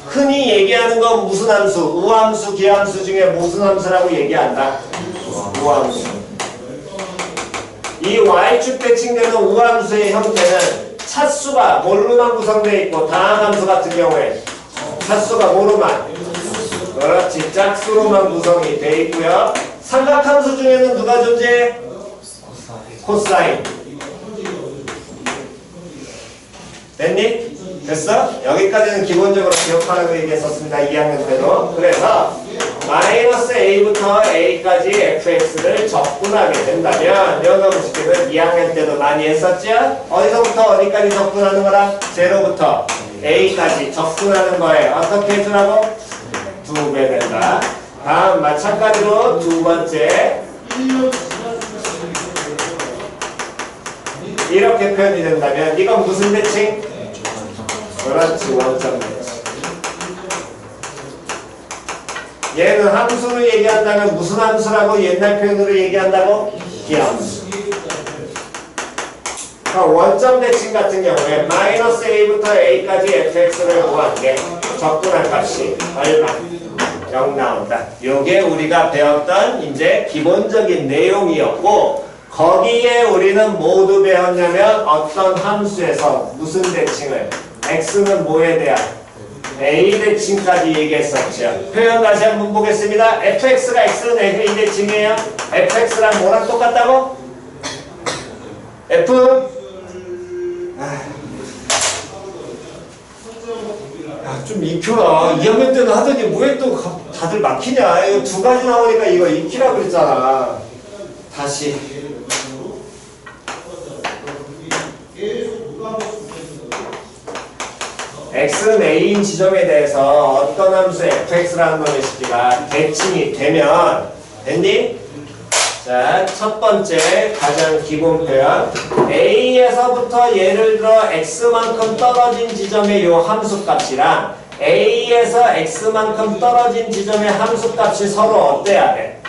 흔히 얘기하는 건 무슨 함수? 우함수, 기함수 중에 무슨 함수라고 얘기한다? 우함수. 이 Y축 대칭되는 우함수의 형태는 차수가 뭘로만 구성되어 있고 다항함수 같은 경우에 차수가 뭐로만? 그렇지, 짝수로만 구성이 되어 있고요. 삼각함수 중에는 누가 존재해? 코사인. 됐니? 됐어? 여기까지는 기본적으로 기억하라고 얘기했었습니다. 2학년 때도. 그래서 마이너스 a부터 a까지 fx를 적분하게 된다면 연어무 식기는 2학년 때도 많이 했었죠? 어디서부터 어디까지 적분하는 거랑? 0부터 a까지 적분하는 거에 어떻게 해주라고? 2배 된다. 다음 마찬가지로 두 번째 이렇게 표현이 된다면 이건 무슨 대칭? 그렇지, 원점 대칭. 얘는 함수로 얘기한다면 무슨 함수라고 옛날 표현으로 얘기한다고? 기함수. 원점 대칭 같은 경우에 마이너스 a부터 a까지 fx를 구한 게 적분할 값이 얼마? 0 나온다. 요게 우리가 배웠던 이제 기본적인 내용이었고 거기에 우리는 모두 배웠냐면 어떤 함수에서 무슨 대칭을 x는 뭐에 대한 a 대칭까지 얘기했었죠. 표현 다시 한번 보겠습니다. fx가 x는 a 대칭이에요. fx랑 뭐랑 똑같다고? f 좀 익혀라. 2학년 때는 하더니 왜 또 다들 막히냐. 이거 두 가지 나오니까 이거 익히라 그랬잖아. 다시 x는 a인 지점에 대해서 어떤 함수 fx라는 놈의 식기가 대칭이 되면 됐니? 자, 첫 번째 가장 기본 표현 a에서부터 예를 들어 x만큼 떨어진 지점의 요 함수값이랑 a에서 x만큼 떨어진 지점의 함수값이 서로 어때야 돼?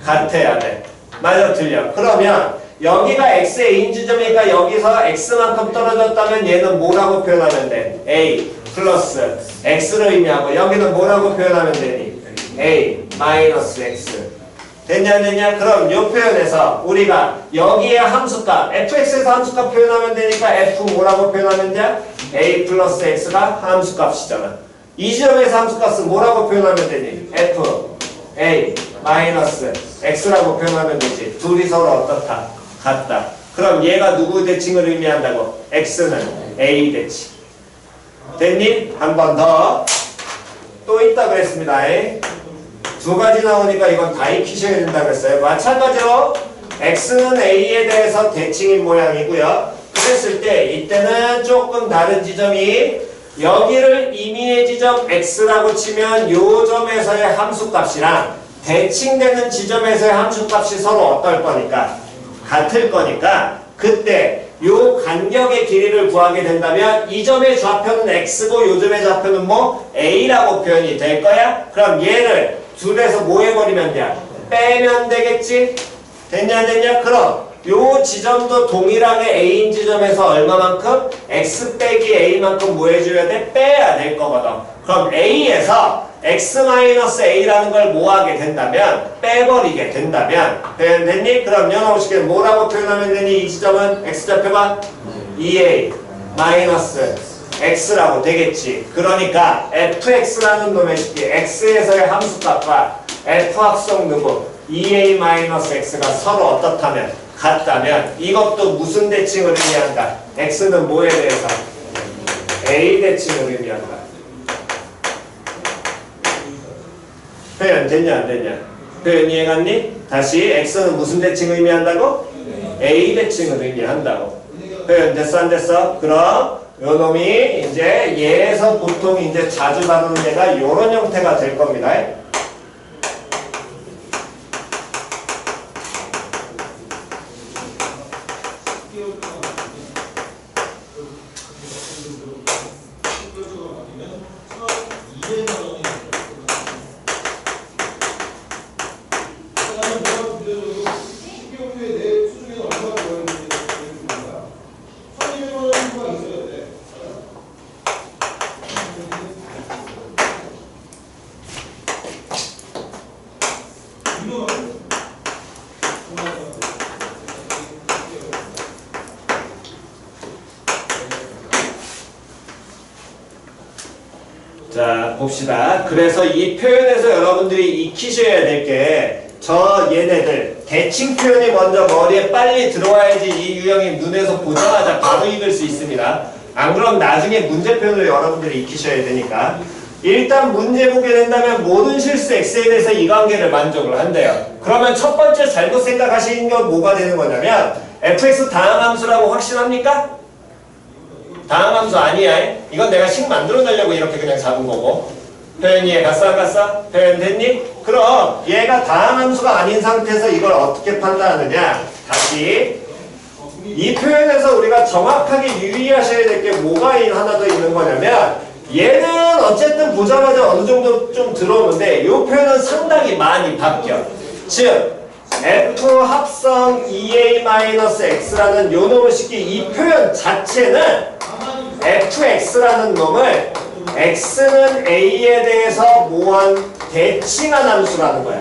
같아야 돼. 맞아 틀려? 그러면 여기가 x의 인지점이니까 여기서 x만큼 떨어졌다면 얘는 뭐라고 표현하면 돼? a 플러스 x를 의미하고 여기는 뭐라고 표현하면 되니? a 마이너스 x. 됐냐 안 됐냐? 그럼 이 표현에서 우리가 여기에 함수값 fx에서 함수값 표현하면 되니까 f 뭐라고 표현하면 돼? a 플러스 x가 함수값이잖아. 이 지점에서 함수값은 뭐라고 표현하면 되니? f a 마이너스 x라고 표현하면 되지. 둘이 서로 어떻다? 같다. 그럼 얘가 누구 대칭을 의미한다고? x는 a 대칭. 됐니? 한 번 더. 또 있다 그랬습니다. 두 가지 나오니까 이건 다 익히셔야 된다 그랬어요. 마찬가지로 x는 a에 대해서 대칭인 모양이고요. 그랬을 때 이때는 조금 다른 지점이 여기를 임의의 지점 x라고 치면 요 점에서의 함수값이랑 대칭되는 지점에서의 함수값이 서로 어떨 거니까 같을 거니까 그때 요 간격의 길이를 구하게 된다면 이 점의 좌표는 x고 요 점의 좌표는 뭐 a라고 표현이 될 거야. 그럼 얘를 둘에서 뭐 해버리면 돼? 빼면 되겠지? 됐냐 안 됐냐? 그럼 요 지점도 동일하게 a인 지점에서 얼마만큼? x 빼기 a만큼 뭐 해줘야 돼? 빼야 될 거거든. 그럼 a에서 x-a라는 걸 뭐 하게 된다면? 빼버리게 된다면 됐니? 그럼 연어식에 뭐라고 표현하면 되니? 이 지점은 x좌표가 2a 마이너스 x라고 되겠지. 그러니까 fx라는 놈의 식이 x에서의 함수값과 f 합성 누구? 2a-x가 서로 어떻다면? 같다면 이것도 무슨 대칭을 의미한다? x는 뭐에 대해서? a 대칭을 의미한다. 표현 됐냐 안 됐냐? 표현 이해갔니? 다시 x는 무슨 대칭을 의미한다고? a 대칭을 의미한다고. 표현 됐어 안 됐어? 그럼 요 놈이 이제 얘에서 보통 이제 자주 다루는 애가 요런 형태가 될 겁니다. 자 봅시다. 그래서 이 표현에서 여러분들이 익히셔야 될 게 저 얘네들 대칭 표현이 먼저 머리에 빨리 들어와야지 이 유형이 눈에서 보자마자 바로 읽을 수 있습니다. 안 그럼 나중에 문제 표현을 여러분들이 익히셔야 되니까 일단 문제 보게 된다면 모든 실수 x에 대해서 이 관계를 만족을 한대요. 그러면 첫 번째 잘못 생각하시는 건 뭐가 되는 거냐면 fx 다항함수라고 확신합니까? 다항함수 아니야. 이건 내가 식 만들어내려고 이렇게 그냥 잡은 거고. 표현 이해 갔어 안 갔어? 표현 됐니? 그럼 얘가 다항함수가 아닌 상태에서 이걸 어떻게 판단하느냐? 다시 이 표현에서 우리가 정확하게 유의하셔야 될 게 뭐가 하나 더 있는 거냐면 얘는 어쨌든 보자마자 어느 정도 좀 들어오는데 이 표현은 상당히 많이 바뀌어. 즉 f 합성 2a-x라는 요 놈을 시키 이 표현 자체는 fx라는 놈을 x는 a에 대해서 뭐한 대칭한 함수라는 거야.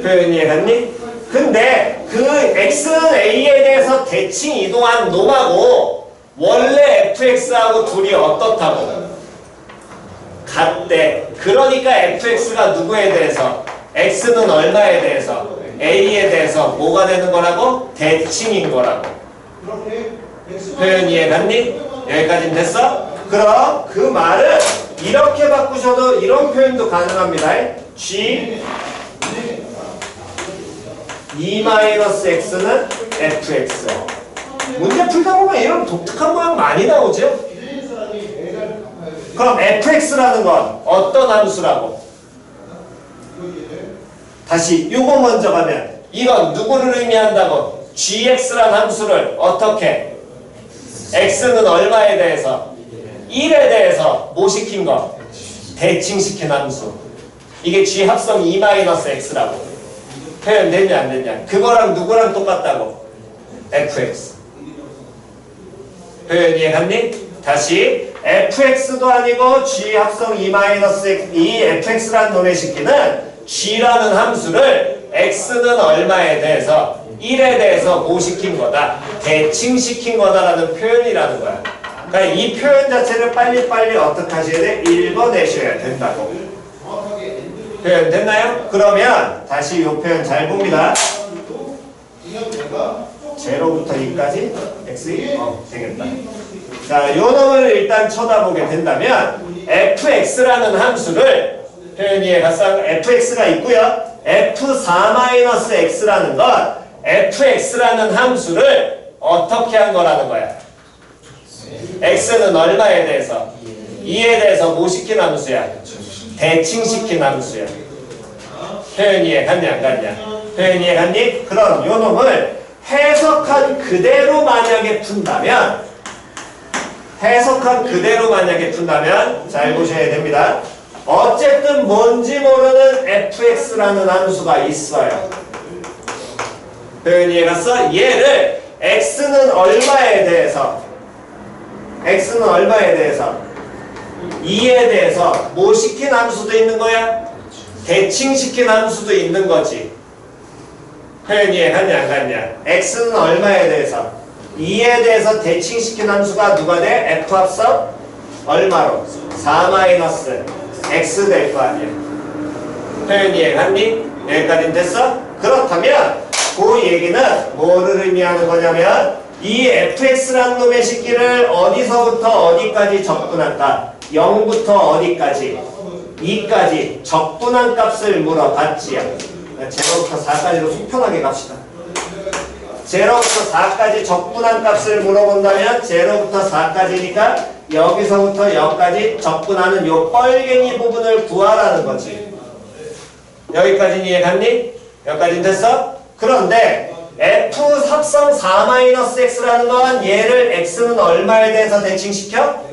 표현 이해갔니? 근데 그 x는 a에 대해서 대칭 이동한 놈하고 원래 fx하고 둘이 어떻다고? 같대. 그러니까 fx가 누구에 대해서? x는 얼마에 대해서? a에 대해서 뭐가 되는 거라고? 대칭인 거라고. 표현 이해갔니? 여기까지는 됐어? 그럼 그 말은 이렇게 바꾸셔도 이런 표현도 가능합니다. g 2-x는 fx. 문제 풀다 보면 이런 독특한 모양 많이 나오죠? 그럼 fx라는 건 어떤 함수라고? 다시 요거 먼저 가면 이건 누구를 의미한다고? gx란 함수를 어떻게? x는 얼마에 대해서? 1에 대해서 뭐 시킨 거? 대칭시킨 함수. 이게 g 합성 2-x라고. 표현 됐냐 안 됐냐? 그거랑 누구랑 똑같다고? fx. 표현 이해갔니? 다시 fx도 아니고 g 합성 2-x 이 fx라는 놈의 시키는 g라는 함수를 x는 얼마에 대해서 1에 대해서 뭐 시킨 거다? 대칭시킨 거다라는 표현이라는 거야. 그러니까 이 표현 자체를 빨리빨리 어떻게 하셔야 돼? 읽어내셔야 된다고. 표현 됐나요? 그러면 다시 이 표현 잘 봅니다. 0부터 2까지 x 되겠다. 자, 요 놈을 일단 쳐다보게 된다면 fx라는 함수를 표현이에 가서 fx가 있고요. f4-x라는 건 fx라는 함수를 어떻게 한 거라는 거야? x는 얼마에 대해서? 2에 대해서 뭐 시킨 함수야? 대칭시킨 함수야. 표현 이해 갔니 안 갔냐? 표현 이해 갔니? 그럼 요 놈을 해석한 그대로 만약에 푼다면 잘 보셔야 됩니다. 어쨌든 뭔지 모르는 fx라는 함수가 있어요. 표현 이해 갔어? 얘를 x는 얼마에 대해서 2에 대해서 뭐 시킨 함수도 있는 거야? 대칭시킨 함수도 있는 거지. 표현 이해 갔냐 안 갔냐? x는 얼마에 대해서 2에 대해서 대칭시킨 함수가 누가 돼? f 합성 얼마로? 4-x 될 거 아니야. 표현 이해 갔니? 여기까지는 됐어? 그렇다면 그 얘기는 뭐를 의미하는 거냐면 이 fx라는 놈의 식기를 어디서부터 어디까지 적분할까? 0부터 어디까지? 2까지 적분한 값을 물어봤지요. 0부터 4까지로 속편하게 갑시다. 0부터 4까지 적분한 값을 물어본다면 0부터 4까지니까 여기서부터 여기까지 적분하는 요 뻘갱이 부분을 구하라는 거지. 여기까지는 이해 갔니? 여기까지는 됐어? 그런데 f 합성 4-x라는 건 얘를 x는 얼마에 대해서 대칭시켜?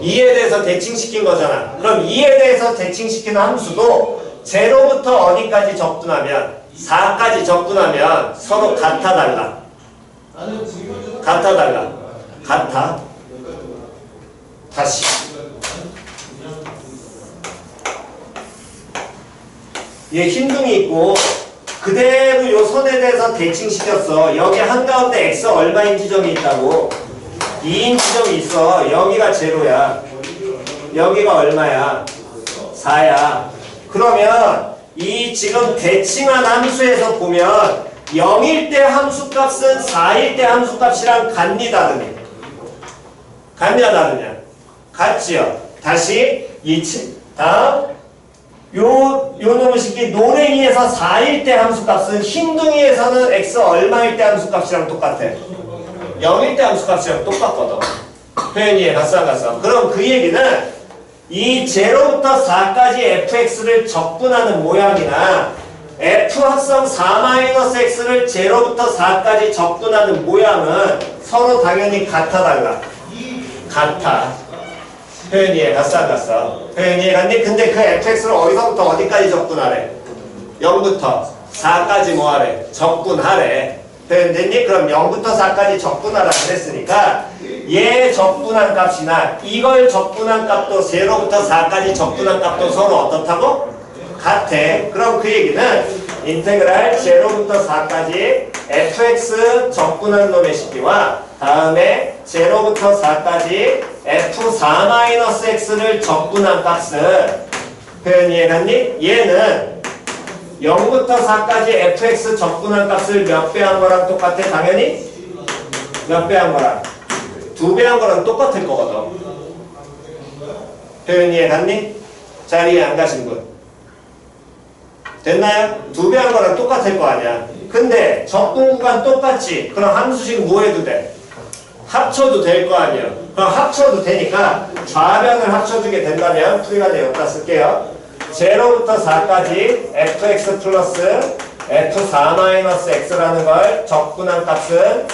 2에 대해서 대칭시킨 거잖아. 그럼 2에 대해서 대칭시킨 함수도 0부터 어디까지 적분하면 4까지 적분하면 서로 같아 달라. 같아. 다시 얘 흰둥이 있고 그대로 요 선에 대해서 대칭시켰어. 여기 한가운데 x 얼마인 지점이 있다고? 2인 지점이 있어. 여기가 0야. 여기가 얼마야? 4야. 그러면 이 지금 대칭한 함수에서 보면 0일 때 함수값은 4일 때 함수값이랑 같니 다르니? 같냐 다르냐? 같지요. 다시 다음 요 놈의 식기 노랭이에서 4일 때 함수값은 흰둥이에서는 x 얼마일 때 함수값이랑 똑같아. 0일 때 함수값이랑 똑같거든. 표현이에 갔어 안 갔어? 그럼 그 얘기는 이 0부터 4까지 fx를 적분하는 모양이나 f 합성 4-x를 0부터 4까지 적분하는 모양은 서로 당연히 같아 달라? 같아. 표현이에 갔어 안 갔어? 표현이에 갔니? 근데 그 fx를 어디서부터 어디까지 적분하래? 0부터 4까지 뭐하래? 적분하래. 표현됐니? 그럼 0부터 4까지 적분하라 그랬으니까 얘 적분한 값이나 이걸 적분한 값도 0부터 4까지 적분한 값도 서로 어떻다고? 같아. 그럼 그 얘기는 인테그랄 0부터 4까지 fx 적분한 놈의 식기와 다음에 0부터 4까지 f4-x를 적분한 값은 표현 이해갔니? 얘는 0부터 4까지 fx 적분한 값을 몇 배 한 거랑 똑같아? 당연히? 몇 배 한 거랑? 2배 한 거랑 똑같을 거거든. 표현 이해갔니? 자리에 안 가신 분. 됐나요? 2배 한 거랑 똑같을 거 아니야. 근데 적분 구간 똑같지? 그럼 함수식 뭐 해도 돼? 합쳐도 될 거 아니에요. 그럼 합쳐도 되니까 좌변을 합쳐주게 된다면 풀이관에 여기다 쓸게요. 0부터 4까지 fx 플러스 f4-x라는 걸 적분한 값은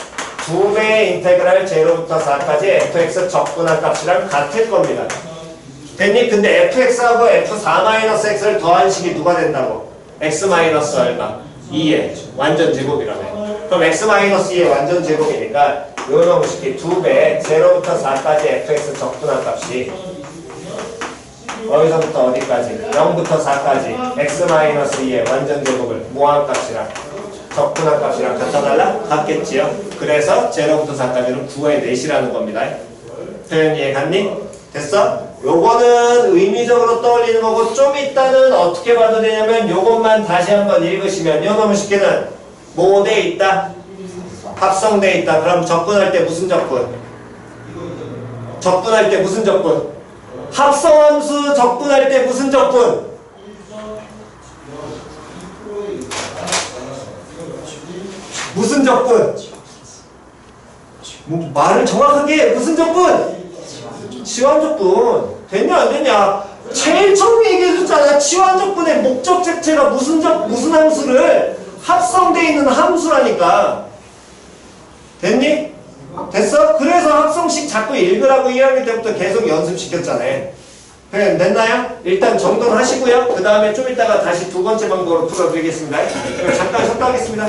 2배의 인테그랄 0부터 4까지 fx 적분한 값이랑 같을 겁니다. 됐니? 근데 fx하고 f4-x를 더한 식이 누가 된다고? x 마이너스 얼마? 2의 완전 제곱이라며. 그럼 x-2의 완전 제곱이니까 요놈 식이 2배 0부터 4까지 fx 적분한 값이 어디서부터 어디까지? 0부터 4까지 x-2의 완전 제곱을 모함값이랑 적분한 값이랑 같아 달라? 같겠지요? 그래서 0부터 4까지는 9의 4시라는 겁니다. 표현 이해 갔니? 됐어? 요거는 의미적으로 떠올리는 거고 좀 이따는 어떻게 봐도 되냐면 요것만 다시 한번 읽으시면 요놈의 식기는 뭐 돼 있다? 합성돼 있다. 그럼 적분할 때 무슨 적분? 적분할 때 무슨 적분? 합성함수 적분할 때 무슨 적분? 무슨 적분? 뭐, 말을 정확하게 해. 무슨 적분? 치환적분. 됐냐 안 됐냐? 제일 처음 얘기해줬잖아. 치환적분의 목적 자체가 무슨 함수를 합성되어 있는 함수라니까. 됐니? 됐어? 그래서 합성식 자꾸 읽으라고 1학년 때부터 계속 연습시켰잖아. 그래, 됐나요? 일단 정돈 하시고요. 그 다음에 좀 이따가 다시 두 번째 방법으로 풀어드리겠습니다. 잠깐 쉬었다 하겠습니다.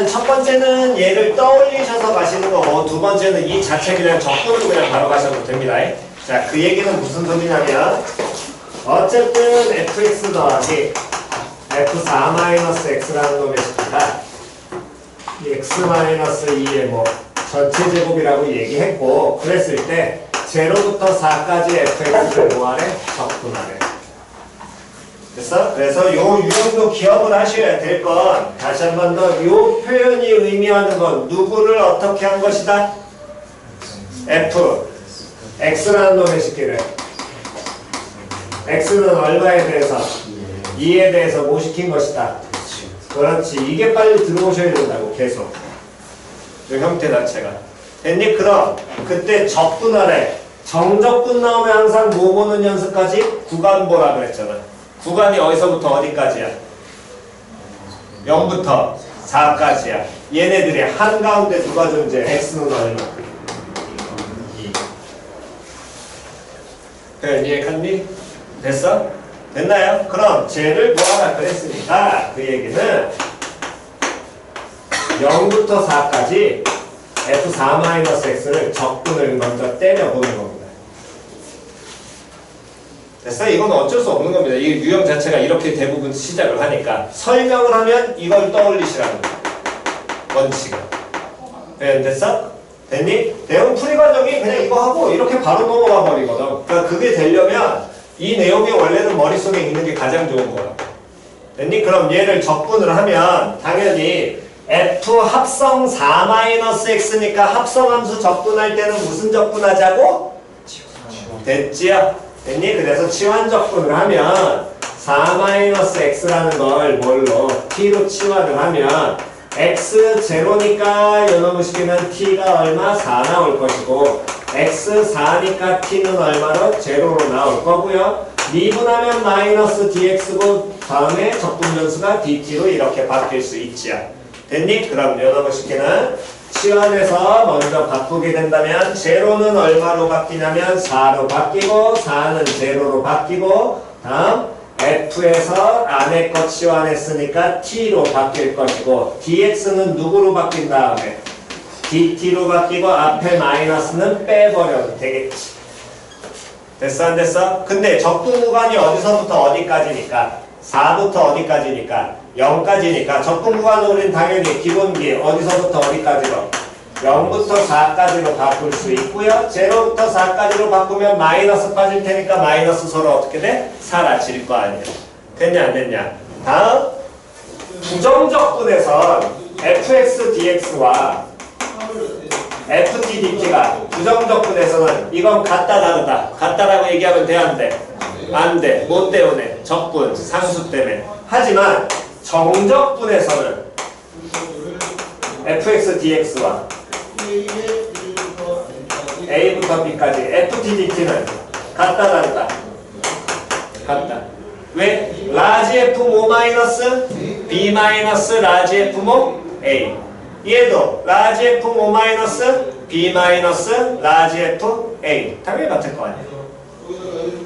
첫 번째는 얘를 떠올리셔서 가시는 거고, 두 번째는 이 자체 그냥 적분으로 그냥 바로 가셔도 됩니다. 자, 그 얘기는 무슨 소리냐면, 어쨌든 fx 더하기 f4-x라는 놈의 식기가 x-2의 뭐 전체 제곱이라고 얘기했고, 그랬을 때 0부터 4까지 fx를 뭐하래? 적분하래. 됐어? 그래서 요 유형도 기억을 하셔야 될 건, 다시 한 번 더, 요 표현이 의미하는 건 누구를 어떻게 한 것이다? f, x라는 놈의 식기를 x는 얼마에 대해서? 2에 대해서 뭐 시킨 것이다? 그렇지. 이게 빨리 들어오셔야 된다고, 계속. 요 형태 자체가. 됐니? 그럼 그때 적분하래. 정적분 나오면 항상 뭐 보는 연습까지? 구간 보라 그랬잖아. 구간이 어디서부터 어디까지야? 0부터 4까지야. 얘네들이 한가운데 누가 존재해? x는 얼마? 2. 그래, 이해했니? 됐어? 됐나요? 그럼 쟤를 뭐하라 그랬으니까 그 얘기는 0부터 4까지 f4-x를 적분을 먼저 때려보는 겁니다. 됐어? 이건 어쩔 수 없는 겁니다. 이 유형 자체가 이렇게 대부분 시작을 하니까. 설명을 하면 이걸 떠올리시라는 거야. 원칙은. 네, 됐어? 됐니? 내용 풀이 과정이 그냥 이거 하고 이렇게 바로 넘어가 버리거든. 그러니까 그게 되려면 이 내용이 원래는 머릿속에 있는 게 가장 좋은 거야. 됐니? 그럼 얘를 적분을 하면 당연히 f 합성 4-x니까 합성함수 적분할 때는 무슨 적분하자고? 됐지요? 됐니? 그래서 치환적분을 하면 4-x라는 걸 뭘로? t로 치환을 하면 x 제로니까 요놈을 시키면 t가 얼마? 4 나올 것이고 x 4니까 t는 얼마로? 제로로 나올 거고요. 미분하면 마이너스 dx고 다음에 적분변수가 dt로 이렇게 바뀔 수 있지요. 됐니? 그럼 요놈을 시키는 치환해서 먼저 바꾸게 된다면 제로는 얼마로 바뀌냐면 4로 바뀌고 4는 제로로 바뀌고 다음 f에서 안에 거 치환했으니까 t로 바뀔 것이고 dx는 누구로 바뀐 다음에 dt로 바뀌고 앞에 마이너스는 빼버려도 되겠지. 됐어 안 됐어? 근데 적분 구간이 어디서부터 어디까지니까 4부터 어디까지니까 0까지니까 적분 구간은 우린 당연히 기본기 어디서부터 어디까지로 0부터 4까지로 바꿀 수 있고요. 0부터 4까지로 바꾸면 마이너스 빠질 테니까 마이너스 서로 어떻게 돼? 사라질 거 아니야. 됐냐 안 됐냐? 다음 부정적분에선 fx dx와 ft dt가 부정적분에서는 이건 같다 다르다. 같다라고 얘기하면 돼 안 돼? 안 돼. 뭐 때문에? 적분 상수 때문에. 하지만 정적분에서는 fx dx와 a부터 b까지 ft dt는 같다 다르다. 같다. 왜? 라지 f 모 마이너스 b 마이너스 라지 f 모 a. 얘도 라지 f 모 마이너스 b 마이너스 라지 f a. 당연히 같을 거 아니야.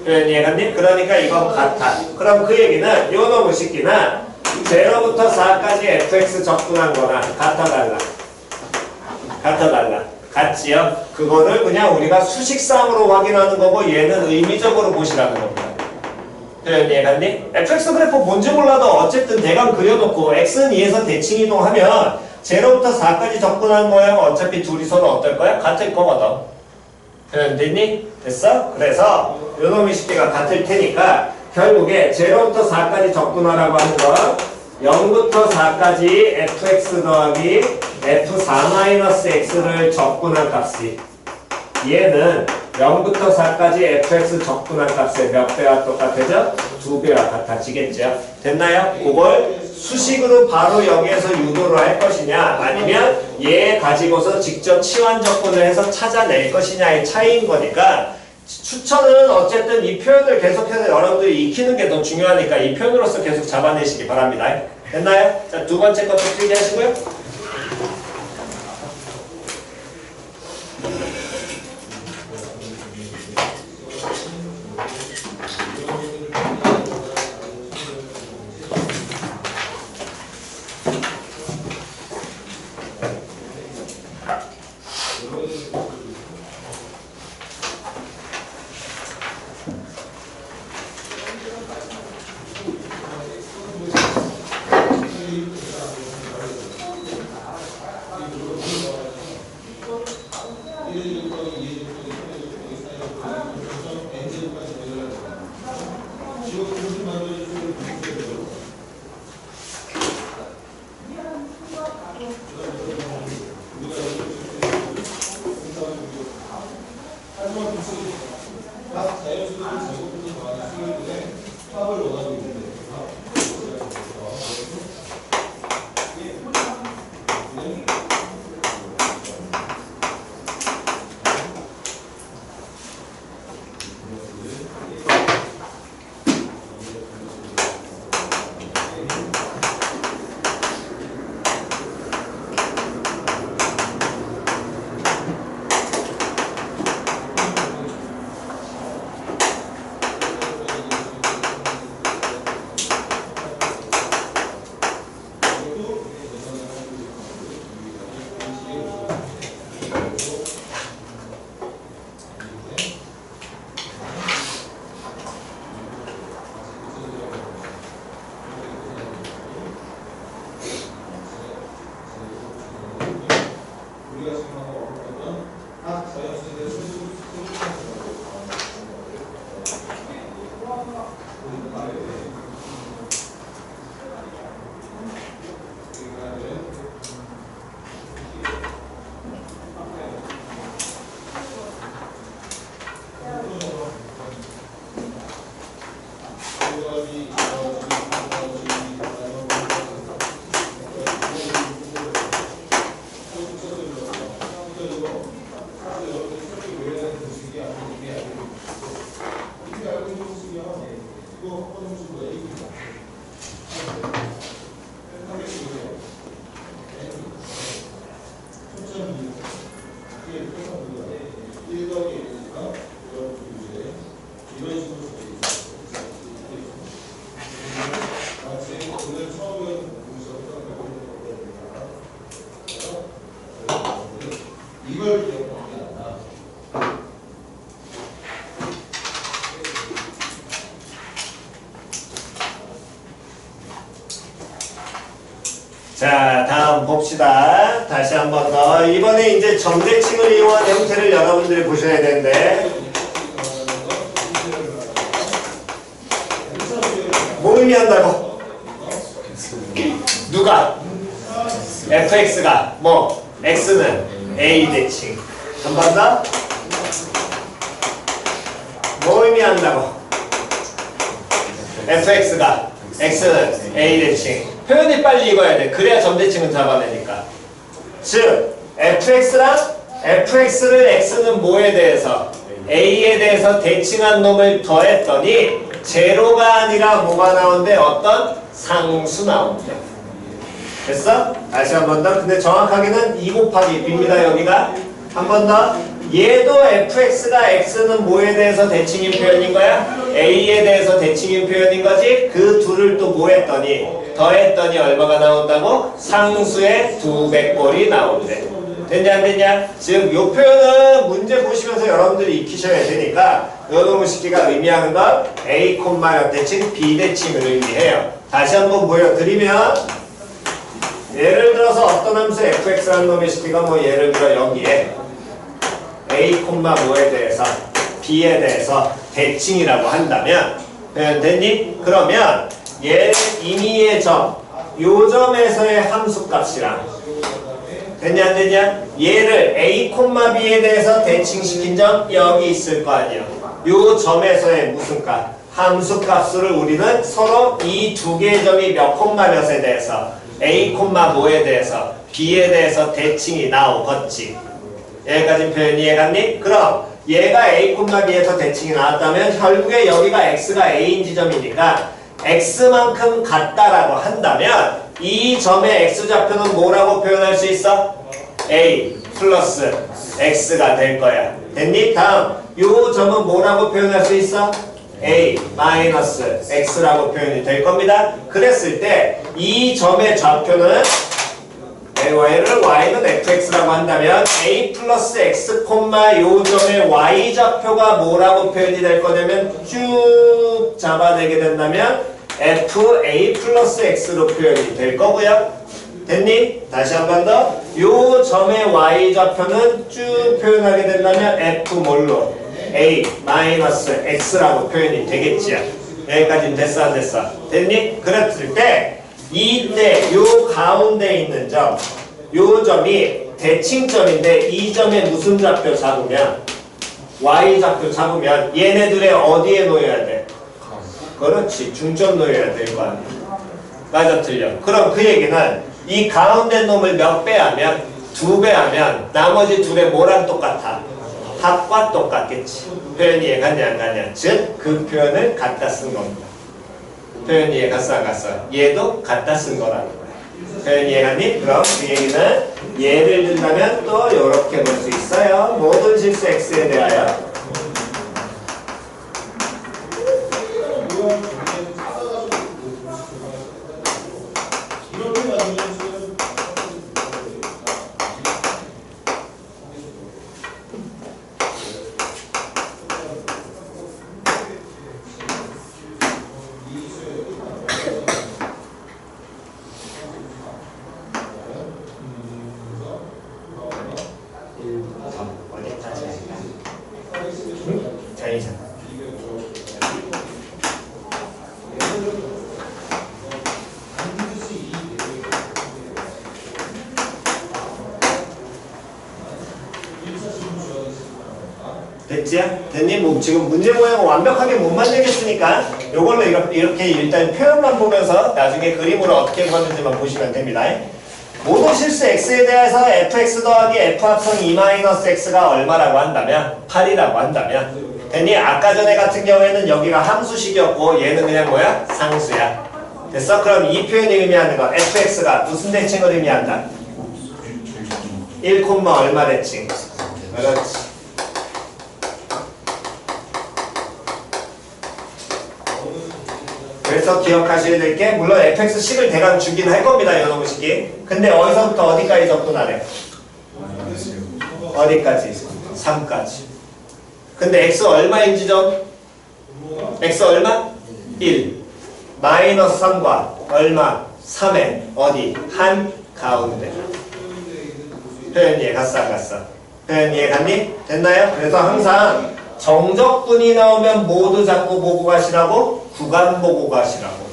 이해갔니? 그러니까 이건 같아. 그럼 그 얘기는 요 놈의 식기는 0부터 4까지 fx 적분한 거나 같아 달라. 같아 달라. 같지요? 그거를 그냥 우리가 수식상으로 확인하는 거고 얘는 의미적으로 보시라는 겁니다. 표현 이해갔니? fx 그래프 뭔지 몰라도 어쨌든 대강 그려놓고 x는 2에서 대칭 이동하면 0부터 4까지 접근하는 모양 어차피 둘이 서로 어떨 거야? 같을 거거든. 표현 됐니? 됐어? 그래서 요놈의 식기가 같을 테니까 결국에 0부터 4까지 접근하라고 하는 건 0부터 4까지 fx 더하기 f4-x를 접근한 값이 얘는 0부터 4까지 fx 접근한 값의 몇 배와 똑같아져? 2배와 같아지겠죠? 됐나요? 그걸 수식으로 바로 여기에서 유도를 할 것이냐 아니면 얘 가지고서 직접 치환 접근을 해서 찾아낼 것이냐의 차이인 거니까 추천은 어쨌든 이 표현을 계속해서 여러분들이 익히는 게 더 중요하니까 이 표현으로서 계속 잡아내시기 바랍니다. 됐나요? 자, 두 번째 것도 필기하시고요. 자, 다음 봅시다. 다시 한 번 더. 이번에 이제 점대칭을 이용한 형태를 여러분들이 보셔야 되는데 뭐 의미한다고? 누가? fx가 뭐? x는 a 대칭. 한 번 더. 뭐 의미한다고? fx가 x는 a 대칭. 표현이 빨리 읽어야 돼. 그래야 점대칭은 잡아내니까. 즉 fx를 x는 뭐에 대해서? a에 대해서 대칭한 놈을 더했더니 제로가 아니라 뭐가 나온대? 어떤 상수 나온대. 됐어? 다시 한 번 더. 근데 정확하게는 2 곱하기 b입니다. 여기가. 한 번 더. 얘도 fx가 x는 뭐에 대해서 대칭인 표현인 거야? a에 대해서 대칭인 표현인 거지? 그 둘을 또 뭐 했더니? 더했더니 얼마가 나온다고? 상수의 2배꼴이 나온대. 됐냐 안 됐냐? 지금 요 표현은 문제 보시면서 여러분들이 익히셔야 되니까 요놈의 식기가 의미하는 건 A, 대칭, B 대칭을 의미해요. 다시 한번 보여드리면 예를 들어서 어떤 함수 fx라는 놈의 식기가 뭐 예를 들어 여기에 A, 뭐에 대해서 B에 대해서 대칭이라고 한다면 됐니? 그러면 얘 임의의 점, 요 점에서의 함수값이랑 됐냐 안 됐냐? 얘를 A, B에 대해서 대칭시킨 점 여기 있을 거 아니야. 요 점에서의 무슨 값? 함수값을 우리는 서로 이 두 개의 점이 몇 몇에 대해서 A, 뭐에 대해서 B에 대해서 대칭이 나오겠지. 여기까지 표현 이해갔니? 그럼 얘가 A, B에서 대칭이 나왔다면 결국에 여기가 X가 A인 지점이니까 X만큼 같다라고 한다면 이 점의 X좌표는 뭐라고 표현할 수 있어? A 플러스 X가 될 거야. 됐니? 다음 요 점은 뭐라고 표현할 수 있어? A 마이너스 X라고 표현이 될 겁니다. 그랬을 때 이 점의 좌표는 Y를 Y는 fx라고 한다면 A 플러스 X, 요 점의 Y 좌표가 뭐라고 표현이 될 거냐면 쭉 잡아내게 된다면 FA 플러스 X로 표현이 될 거고요. 됐니? 다시 한 번 더. 요 점의 Y 좌표는 쭉 표현하게 된다면 F 뭘로? A 마이너스 X라고 표현이 되겠지요. 여기까지는 됐어 안 됐어? 됐니? 그랬을 때 이때 요 가운데 있는 점, 요 점이 대칭점인데 이 점에 무슨 좌표 잡으면 Y 좌표 잡으면 얘네들의 어디에 놓여야 돼? 그렇지, 중점 놓여야 될 거 아니야. 맞아 틀려. 그럼 그 얘기는 이 가운데 놈을 몇 배 하면? 2배 하면 나머지 둘의 뭐랑 똑같아? 합과 똑같겠지. 표현 이해 갔냐 안 갔냐? 즉 그 표현을 갖다 쓴 겁니다. 표현 이해 갔어 안 갔어? 얘도 갖다 쓴 거라는 거야. 표현 이해 갔니? 그럼 그 얘기는 예를 든다면 또 이렇게 볼 수 있어요. 모든 실수 x에 대하여 됐지? 됐니? 뭐 지금 문제 모양을 완벽하게 못 만들겠으니까 요걸로 이렇게 일단 표현만 보면서 나중에 그림으로 어떻게 그렸는지만 보시면 됩니다. 모든 실수 x에 대해서 fx 더하기 f 합성 2-x가 얼마라고 한다면 8이라고 한다면 됐니? 아까 전에 같은 경우에는 여기가 함수식이었고 얘는 그냥 뭐야? 상수야. 됐어? 그럼 이 표현이 의미하는 거 fx가 무슨 대칭을 의미한다? 1, 얼마 대칭? 그렇지. 그래서 기억하셔야 될 게 물론 fx식을 대강 주긴 할 겁니다. 요놈식이. 근데 어디서부터 어디까지 접근하래? 어디까지? 3까지. 근데 x 얼마인 지점? x 얼마? 1. 마이너스 3과 얼마? 3에 어디? 한 가운데. 표현 이해 갔어 안 갔어? 표현 이해 갔니? 됐나요? 그래서 항상 정적분이 나오면 모두 자꾸 보고 가시라고? 구간 보고 가시라고.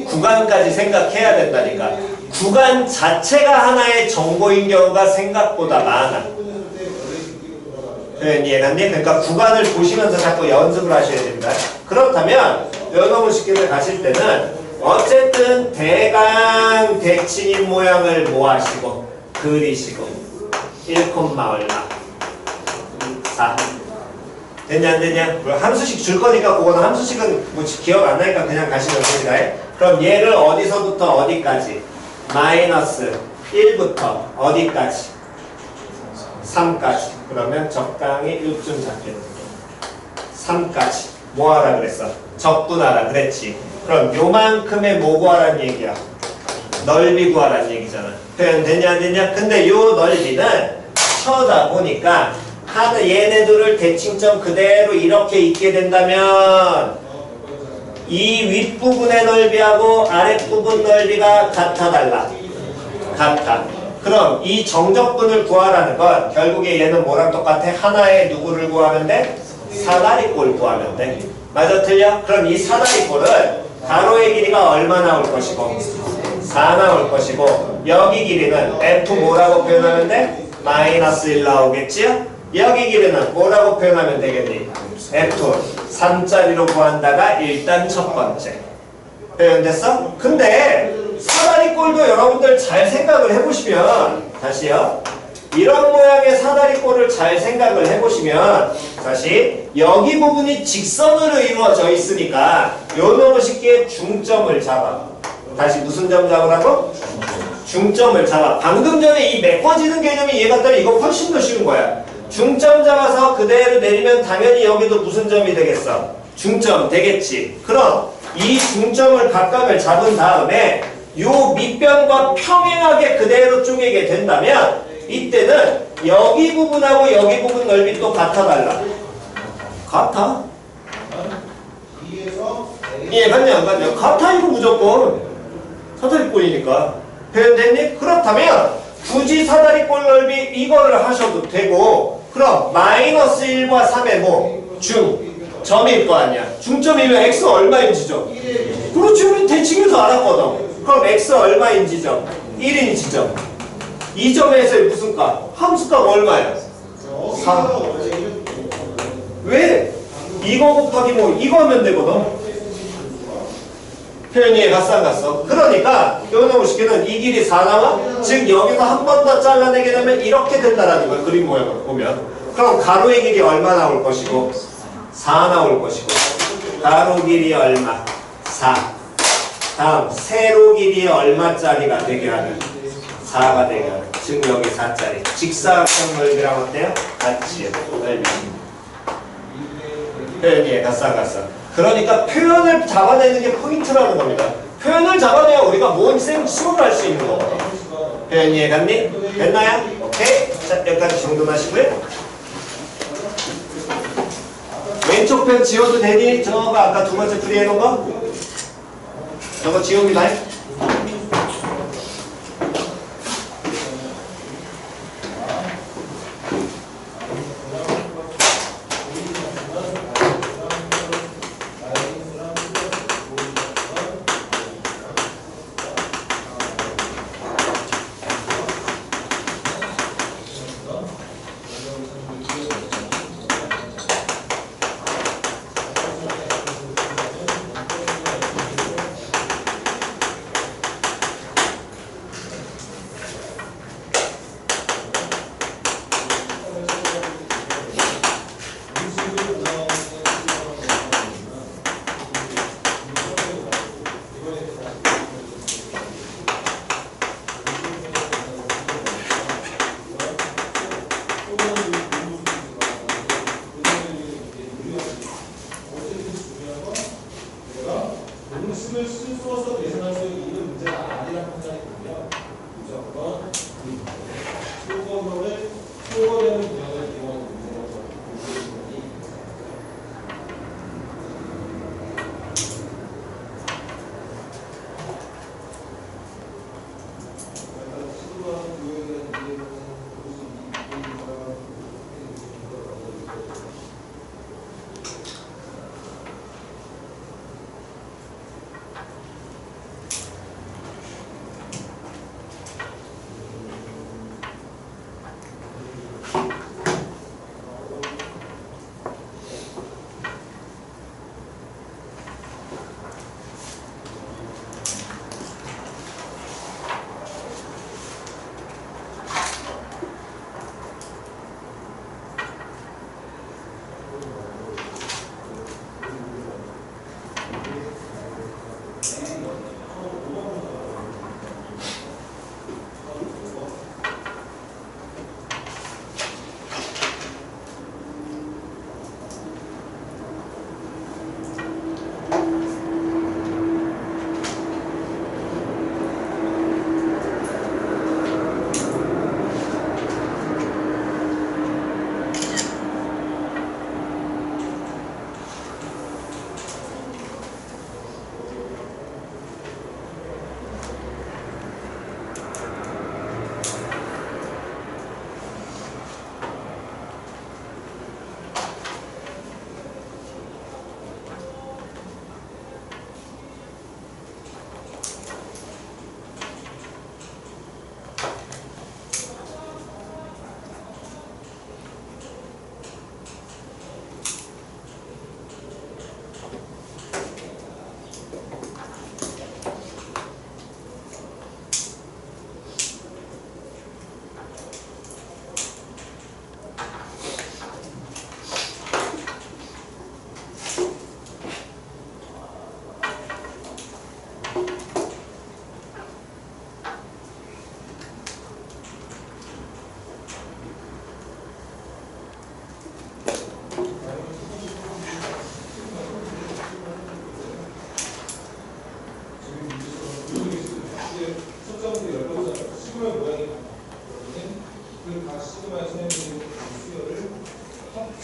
구간까지 생각해야 된다니까. 구간 자체가 하나의 정보인 경우가 생각보다 많아. 표현 이해갔니? 그러니까 구간을 보시면서 자꾸 연습을 하셔야 됩니다. 그렇다면 여러분 식기를 가실 때는 어쨌든 대강 대칭인 모양을 뭐 하시고 그리시고 1, 얼마 4 됐냐 안 됐냐? 함수식 줄 거니까 그거는 함수식은 뭐 기억 안 나니까 그냥 가시면 됩니다. 그럼 얘를 어디서부터 어디까지? 마이너스 1부터 어디까지? 3까지. 그러면 적당히 1쯤 잡겠네. 3까지. 뭐 하라 그랬어? 적분하라 그랬지. 그럼 요만큼의 뭐 구하라는 얘기야? 넓이 구하라는 얘기잖아. 표현 되냐 안 되냐? 근데 요 넓이는 쳐다 보니까 얘네들을 대칭점 그대로 이렇게 있게 된다면 이 윗부분의 넓이하고 아랫부분 넓이가 같아 달라? 같아. 그럼 이 정적분을 구하라는 건 결국에 얘는 뭐랑 똑같아? 하나의 누구를 구하면 돼? 사다리꼴 구하면 돼. 맞아 틀려? 그럼 이 사다리꼴은 가로의 길이가 얼마 나올 것이고 4 나올 것이고 여기 길이는 F 뭐라고 표현하면 돼? 마이너스 1 나오겠지요? 여기 길이는 뭐라고 표현하면 되겠니? F 3짜리로 구한다가 일단 첫 번째 표현됐어? 근데 사다리꼴도 여러분들 잘 생각을 해보시면 다시요 이런 모양의 사다리꼴을 잘 생각을 해보시면 다시 여기 부분이 직선으로 이루어져 있으니까 요놈의 쉽게 중점을 잡아. 다시 무슨 점 잡으라고? 중점을 잡아. 방금 전에 이 메꿔지는 개념이 이해가 되면 이거 훨씬 더 쉬운 거야. 중점 잡아서 그대로 내리면 당연히 여기도 무슨 점이 되겠어? 중점 되겠지. 그럼 이 중점을 각각을 잡은 다음에 요 밑변과 평행하게 그대로 쪼개게 된다면 이때는 여기 부분하고 여기 부분 넓이 또 같아 달라? 같아. 이해갔냐 안 갔냐? 같아 이거 무조건. 사다리꼴이니까. 표현됐니? 그렇다면 굳이 사다리꼴 넓이 이거를 하셔도 되고 그럼 마이너스 1과 3의 뭐? 점일 거 아니야. 중점이면 x 얼마인지 점? 그렇지 우리 대칭에서 알았거든. 그럼 x 얼마인지 점? 1인지 점. 이 점에서의 무슨 값? 함수값 얼마야? 4. 왜? 이거 곱하기 뭐 이거 하면 되거든. 표현이 갔어 안 갔어? 그러니까 요놈의 식기는 이 길이 4 나와? 즉 여기서 한 번 더 잘라내게 되면 이렇게 된다라는 거야. 그림 모양을 보면. 그럼 가로의 길이 얼마 나올 것이고 4 나올 것이고 가로 길이 얼마? 4. 다음 세로 길이 얼마짜리가 되게 하는? 4가 되게 하는. 즉 여기 4짜리. 직사각형 넓이랑 어때요? 같이 넓이. 표현이 갔어 안 갔어? 그러니까 표현을 잡아내는 게 포인트라는 겁니다. 표현을 잡아내야 우리가 뭔 수업을 할 수 있는 거거든. 표현 이해갔니? 됐나요? 오케이. 자, 여기까지 정돈 하시고요. 왼쪽 편 지워도 되니? 저거 아까 두 번째 풀이 해놓은 거? 저거 지웁니다.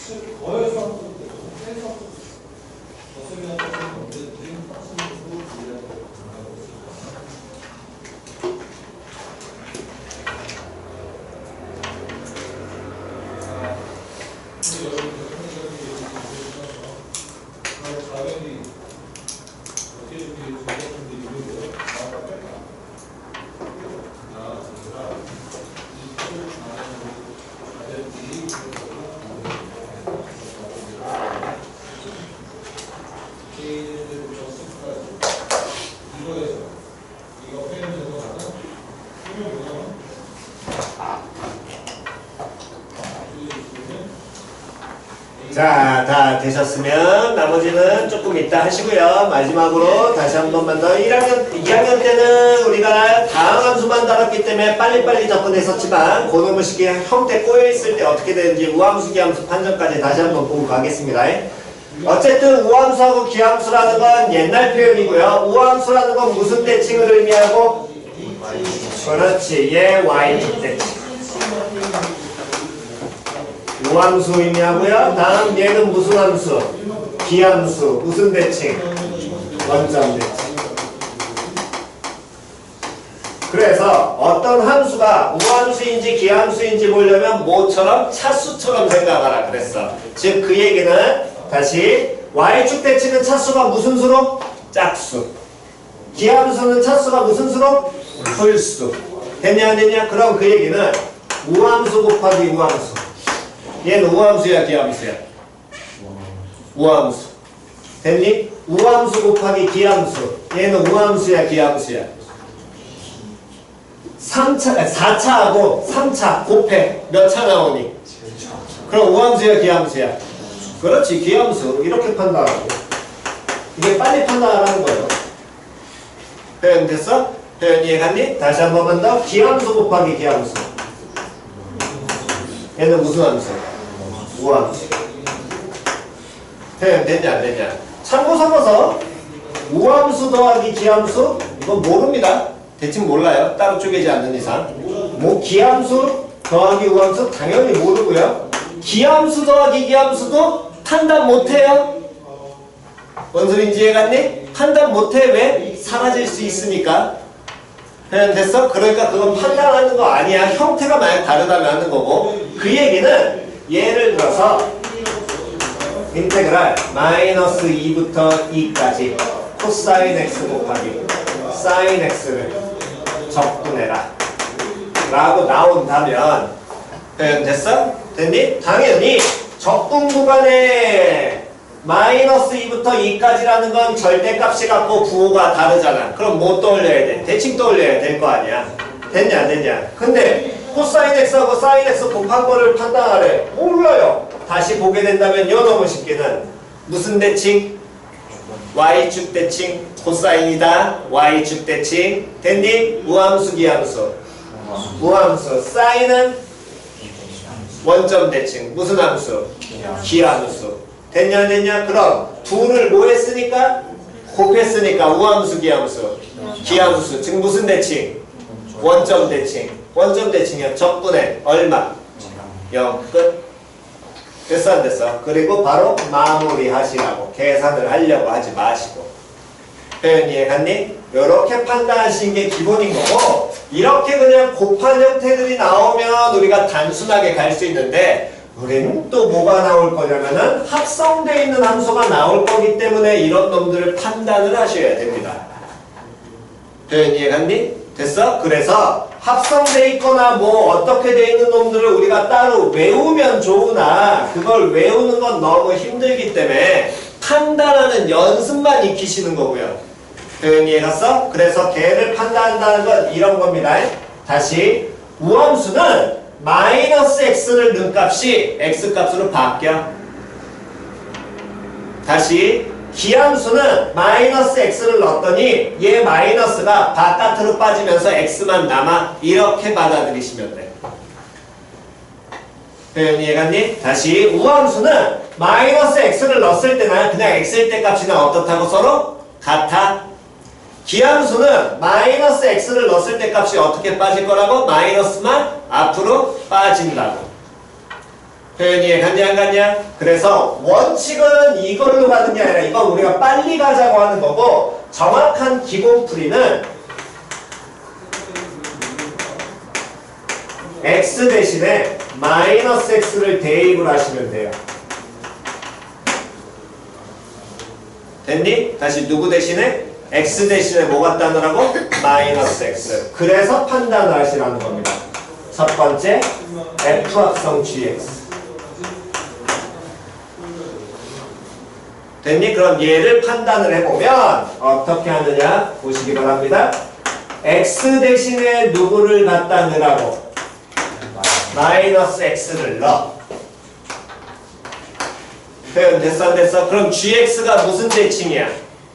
거의 수학도 해서 어설이나 수학은 언제든지 학습으로 분리하고 자, 다 되셨으면 나머지는 조금 이따 하시고요. 마지막으로 다시 한 번만 더 2학년 때는 우리가 다항 함수만 다뤘기 때문에 빨리빨리 접근했었지만 고도무식이 형태 꼬여있을 때 어떻게 되는지 우함수, 기함수 판정까지 다시 한번 보고 가겠습니다. 어쨌든 우함수하고 기함수라는 건 옛날 표현이고요. 우함수라는 건 무슨 대칭을 의미하고? 그렇지, 얘 Y축 대칭. 우함수 의미하고요. 다음 얘는 무슨 함수? 기함수. 무슨 대칭? 원점 대칭. 그래서 어떤 함수가 우함수인지 기함수인지 보려면 뭐처럼? 차수처럼 생각하라 그랬어. 즉 그 얘기는 다시 Y축 대칭은 차수가 무슨 수로? 짝수. 기함수는 차수가 무슨 수로? 풀수. 됐냐 안 됐냐? 그럼 그 얘기는 우함수 곱하기 우함수. 얘는 우함수야 기함수야? 우함수. 됐니? 우함수 곱하기 기함수. 얘는 우함수야 기함수야? 4차하고 3차 곱해. 몇 차 나오니? 그럼 우함수야 기함수야? 그렇지, 기함수. 이렇게 판단하고. 이게 빨리 판단하라는 거예요. 표현 됐어? 표현 이해갔니? 다시 한 번만 더. 기함수 곱하기 기함수. 얘는 무슨 함수? 우함수. 표현 됐냐 안 됐냐? 참고 삼아서 우함수 더하기 기함수 이건 모릅니다. 대칭 몰라요. 따로 쪼개지 않는 이상. 뭐 기함수 더하기 우함수 당연히 모르고요. 기함수 더하기 기함수도 판단 못해요. 뭔 소린지 이해갔니? 판단 못해. 왜? 사라질 수 있으니까. 표현 됐어? 그러니까 그건 판단하는 거 아니야. 형태가 만약 다르다면 하는 거고. 그 얘기는 예를 들어서 인테그랄 마이너스 2부터 2까지 코사인 x 곱하기 사인 x를 적분해라 라고 나온다면 표현 됐어? 됐니? 당연히 적분 구간에 마이너스 2부터 2까지라는 건 절대값이 갖고 부호가 다르잖아. 그럼 뭐 떠올려야 돼? 대칭 떠올려야 될 거 아니야. 됐냐 안 됐냐? 근데 코사인 x하고 사인 x 곱한 거를 판단하래. 몰라요. 다시 보게 된다면 요 너무 쉽게는 무슨 대칭? Y축 대칭. 코사인이다. Y축 대칭. 됐니? 우함수 기함수. 우함수. 사인은 원점 대칭. 무슨 함수? 기함수. 됐냐 안 됐냐? 그럼 둘을 뭐 했으니까? 곱했으니까 우함수 기함수. 기함수. 즉 무슨 대칭? 원점 대칭. 원점 대칭이요. 적분해. 얼마? 0. 끝. 됐어 안 됐어? 그리고 바로 마무리 하시라고. 계산을 하려고 하지 마시고. 표현 이해갔니? 이렇게 판단하시는 게 기본인 거고, 이렇게 그냥 곱한 형태들이 나오면 우리가 단순하게 갈 수 있는데, 우리는 또 뭐가 나올 거냐면은 합성되어 있는 함수가 나올 거기 때문에 이런 놈들을 판단을 하셔야 됩니다. 표현 이해갔니? 됐어? 그래서 합성되어 있거나 뭐 어떻게 되어 있는 놈들을 우리가 따로 외우면 좋으나 그걸 외우는 건 너무 힘들기 때문에 판단하는 연습만 익히시는 거고요. 표현 이해갔어? 그래서 걔를 판단한다는 건 이런 겁니다. 다시 우함수는 마이너스 x를 넣은 값이 x 값으로 바뀌어. 다시 기함수는 마이너스 x를 넣었더니 얘 마이너스가 바깥으로 빠지면서 x만 남아. 이렇게 받아들이시면 돼. 표현 이해갔니? 다시 우함수는 마이너스 x를 넣었을 때나 그냥 x일 때 값이나 어떻다고 서로 같아. 기함수는 마이너스 x를 넣었을 때 값이 어떻게 빠질 거라고? 마이너스만 앞으로 빠진다고. 표현 이해 갔냐 안 갔냐? 그래서 원칙은 이걸로 가는 게 아니라 이건 우리가 빨리 가자고 하는 거고 정확한 기본 풀이는 x 대신에 마이너스 x를 대입을 하시면 돼요. 됐니? 다시 누구 대신에? x 대신에 뭐 갖다 놓으라고? 마이너스 x. 그래서 판단을 하시라는 겁니다. 첫 번째 f 합성 gx. 됐니? 그럼 얘를 판단을 해보면 어떻게 하느냐 보시기 바랍니다. x 대신에 누구를 갖다 넣으라고? 마이너스 x를 넣어. 표현 됐어 안 됐어? 그럼 gx가 무슨 대칭이야?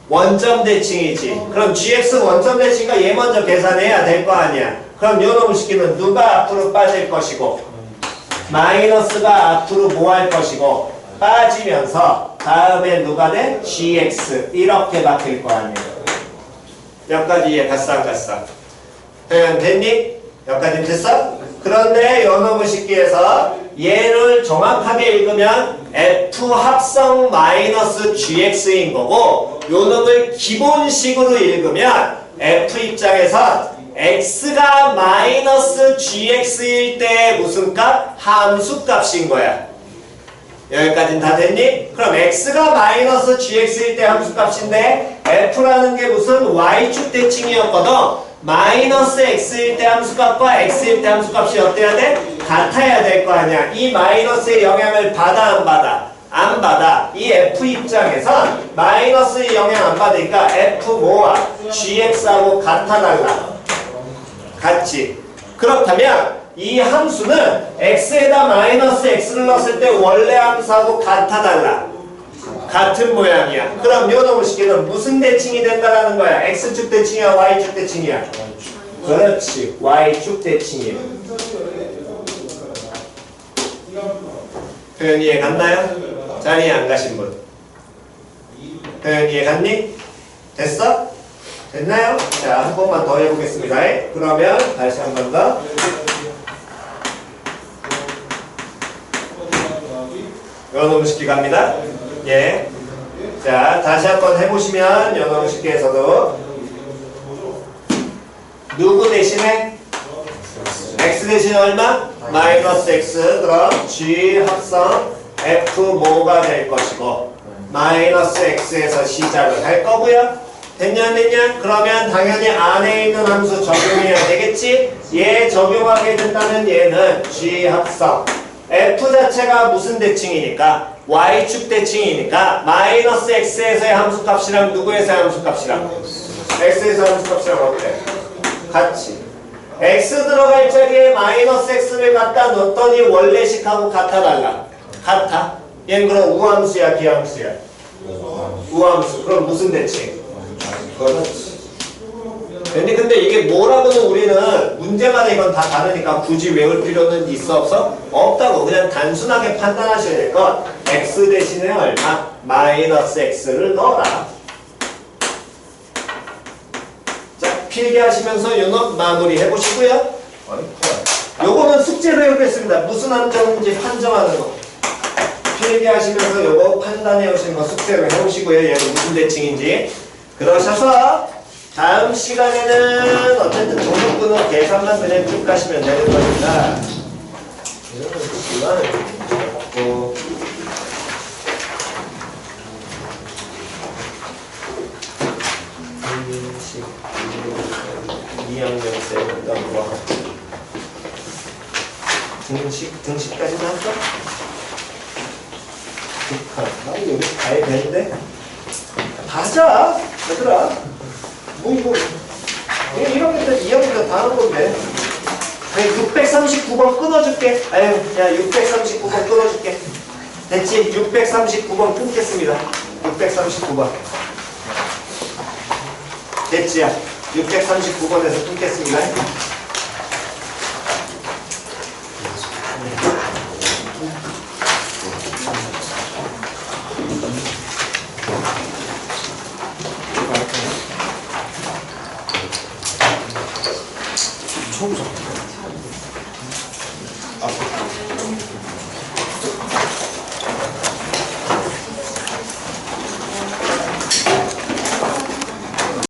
원점 대칭이지. 그럼 gx 원점 대칭이니까 얘 먼저 계산해야 될 거 아니야. 그럼 요놈 시키면 누가 앞으로 빠질 것이고 마이너스가 앞으로 뭐 할 것이고 빠지면서 다음에 누가 돼? gx 이렇게 바뀔 거 아니에요. 여기까지 이해 갔어 안 갔어? 표현 됐니? 여기까지 됐어? 그런데 요놈의 식기에서 얘를 정확하게 읽으면 f 합성 마이너스 gx인 거고 요놈을 기본식으로 읽으면 f 입장에서 x가 마이너스 gx일 때 무슨 값? 함수 값인 거야. 여기까지는 다 됐니? 그럼 x가 마이너스 gx일 때 함수 값인데 f라는 게 무슨 y축 대칭이었거든. 마이너스 x일 때 함수값과 x일 때 함수값이 어때야 돼? 같아야 될 거 아니야. 이 마이너스의 영향을 받아 안 받아? 안 받아. 이 f 입장에선 마이너스의 영향 안 받으니까 f 뭐와 gx하고 같아달라. 같지? 그렇다면 이 함수는 x에다 마이너스 x를 넣었을 때 원래 함수하고 같아달라. 같은 모양이야. 그럼 요놈의 식기는 무슨 대칭이 된다라는 거야? x축 대칭이야? y축 대칭이야? 그렇지. y축 대칭이야. 표현 이해 갔나요? 자리에 안 가신 분. 표현 이해 갔니? 됐어? 됐나요? 자, 한 번만 더 해보겠습니다. 그러면 다시 한 번 더. 요놈의 식기 갑니다. 예. 자, 다시 한번 해보시면 요놈의 식기에서도 누구 대신에? x 대신에 얼마? 마이너스 x. 그럼 g 합성 f 뭐가 될 것이고 마이너스 x에서 시작을 할 거고요. 됐냐 안 됐냐? 그러면 당연히 안에 있는 함수 적용해야 되겠지? 얘 적용하게 된다면 얘는 g 합성 f 자체가 무슨 대칭이니까? y축 대칭이니까 마이너스 x에서의 함수값이랑 누구에서의 함수값이랑? x에서의 함수값이랑 어때? 같이. x 들어갈 자리에 마이너스 x를 갖다 넣었더니 원래식하고 같아달라. 같아? 얘는 그럼 우함수야 비함수야? 우함수. 그럼 무슨 대칭? 그렇지. 근데 이게 뭐라고는 우리는 문제마다 이건 다 다르니까 굳이 외울 필요는 있어 없어? 없다고. 그냥 단순하게 판단하셔야 될 건 x 대신에 얼마? 마이너스 x를 넣어라. 자, 필기하시면서 요놈 마무리 해보시고요. 요거는 숙제로 해보겠습니다. 무슨 함정인지 판정하는 거. 필기하시면서 요거 판단해 오시는 거 숙제로 해보시고요. 얘는 무슨 대칭인지. 그러셔서 다음 시간에는 어쨌든 종목분호 계산만 그냥 쭉 가시면 되는 거니까 이거는 시간을 갖고 2학년생 뭐 등식까지는 할까? 여기 가야 되는데 가자 얘들아. 뭐 이거 1학년 때 2학년 때 다 하는 건데. 639번 끊어줄게. 아유, 야 639번 끊어줄게. 됐지? 639번 끊겠습니다. 639번 됐지야? 639번에서 끊겠습니다. 청소.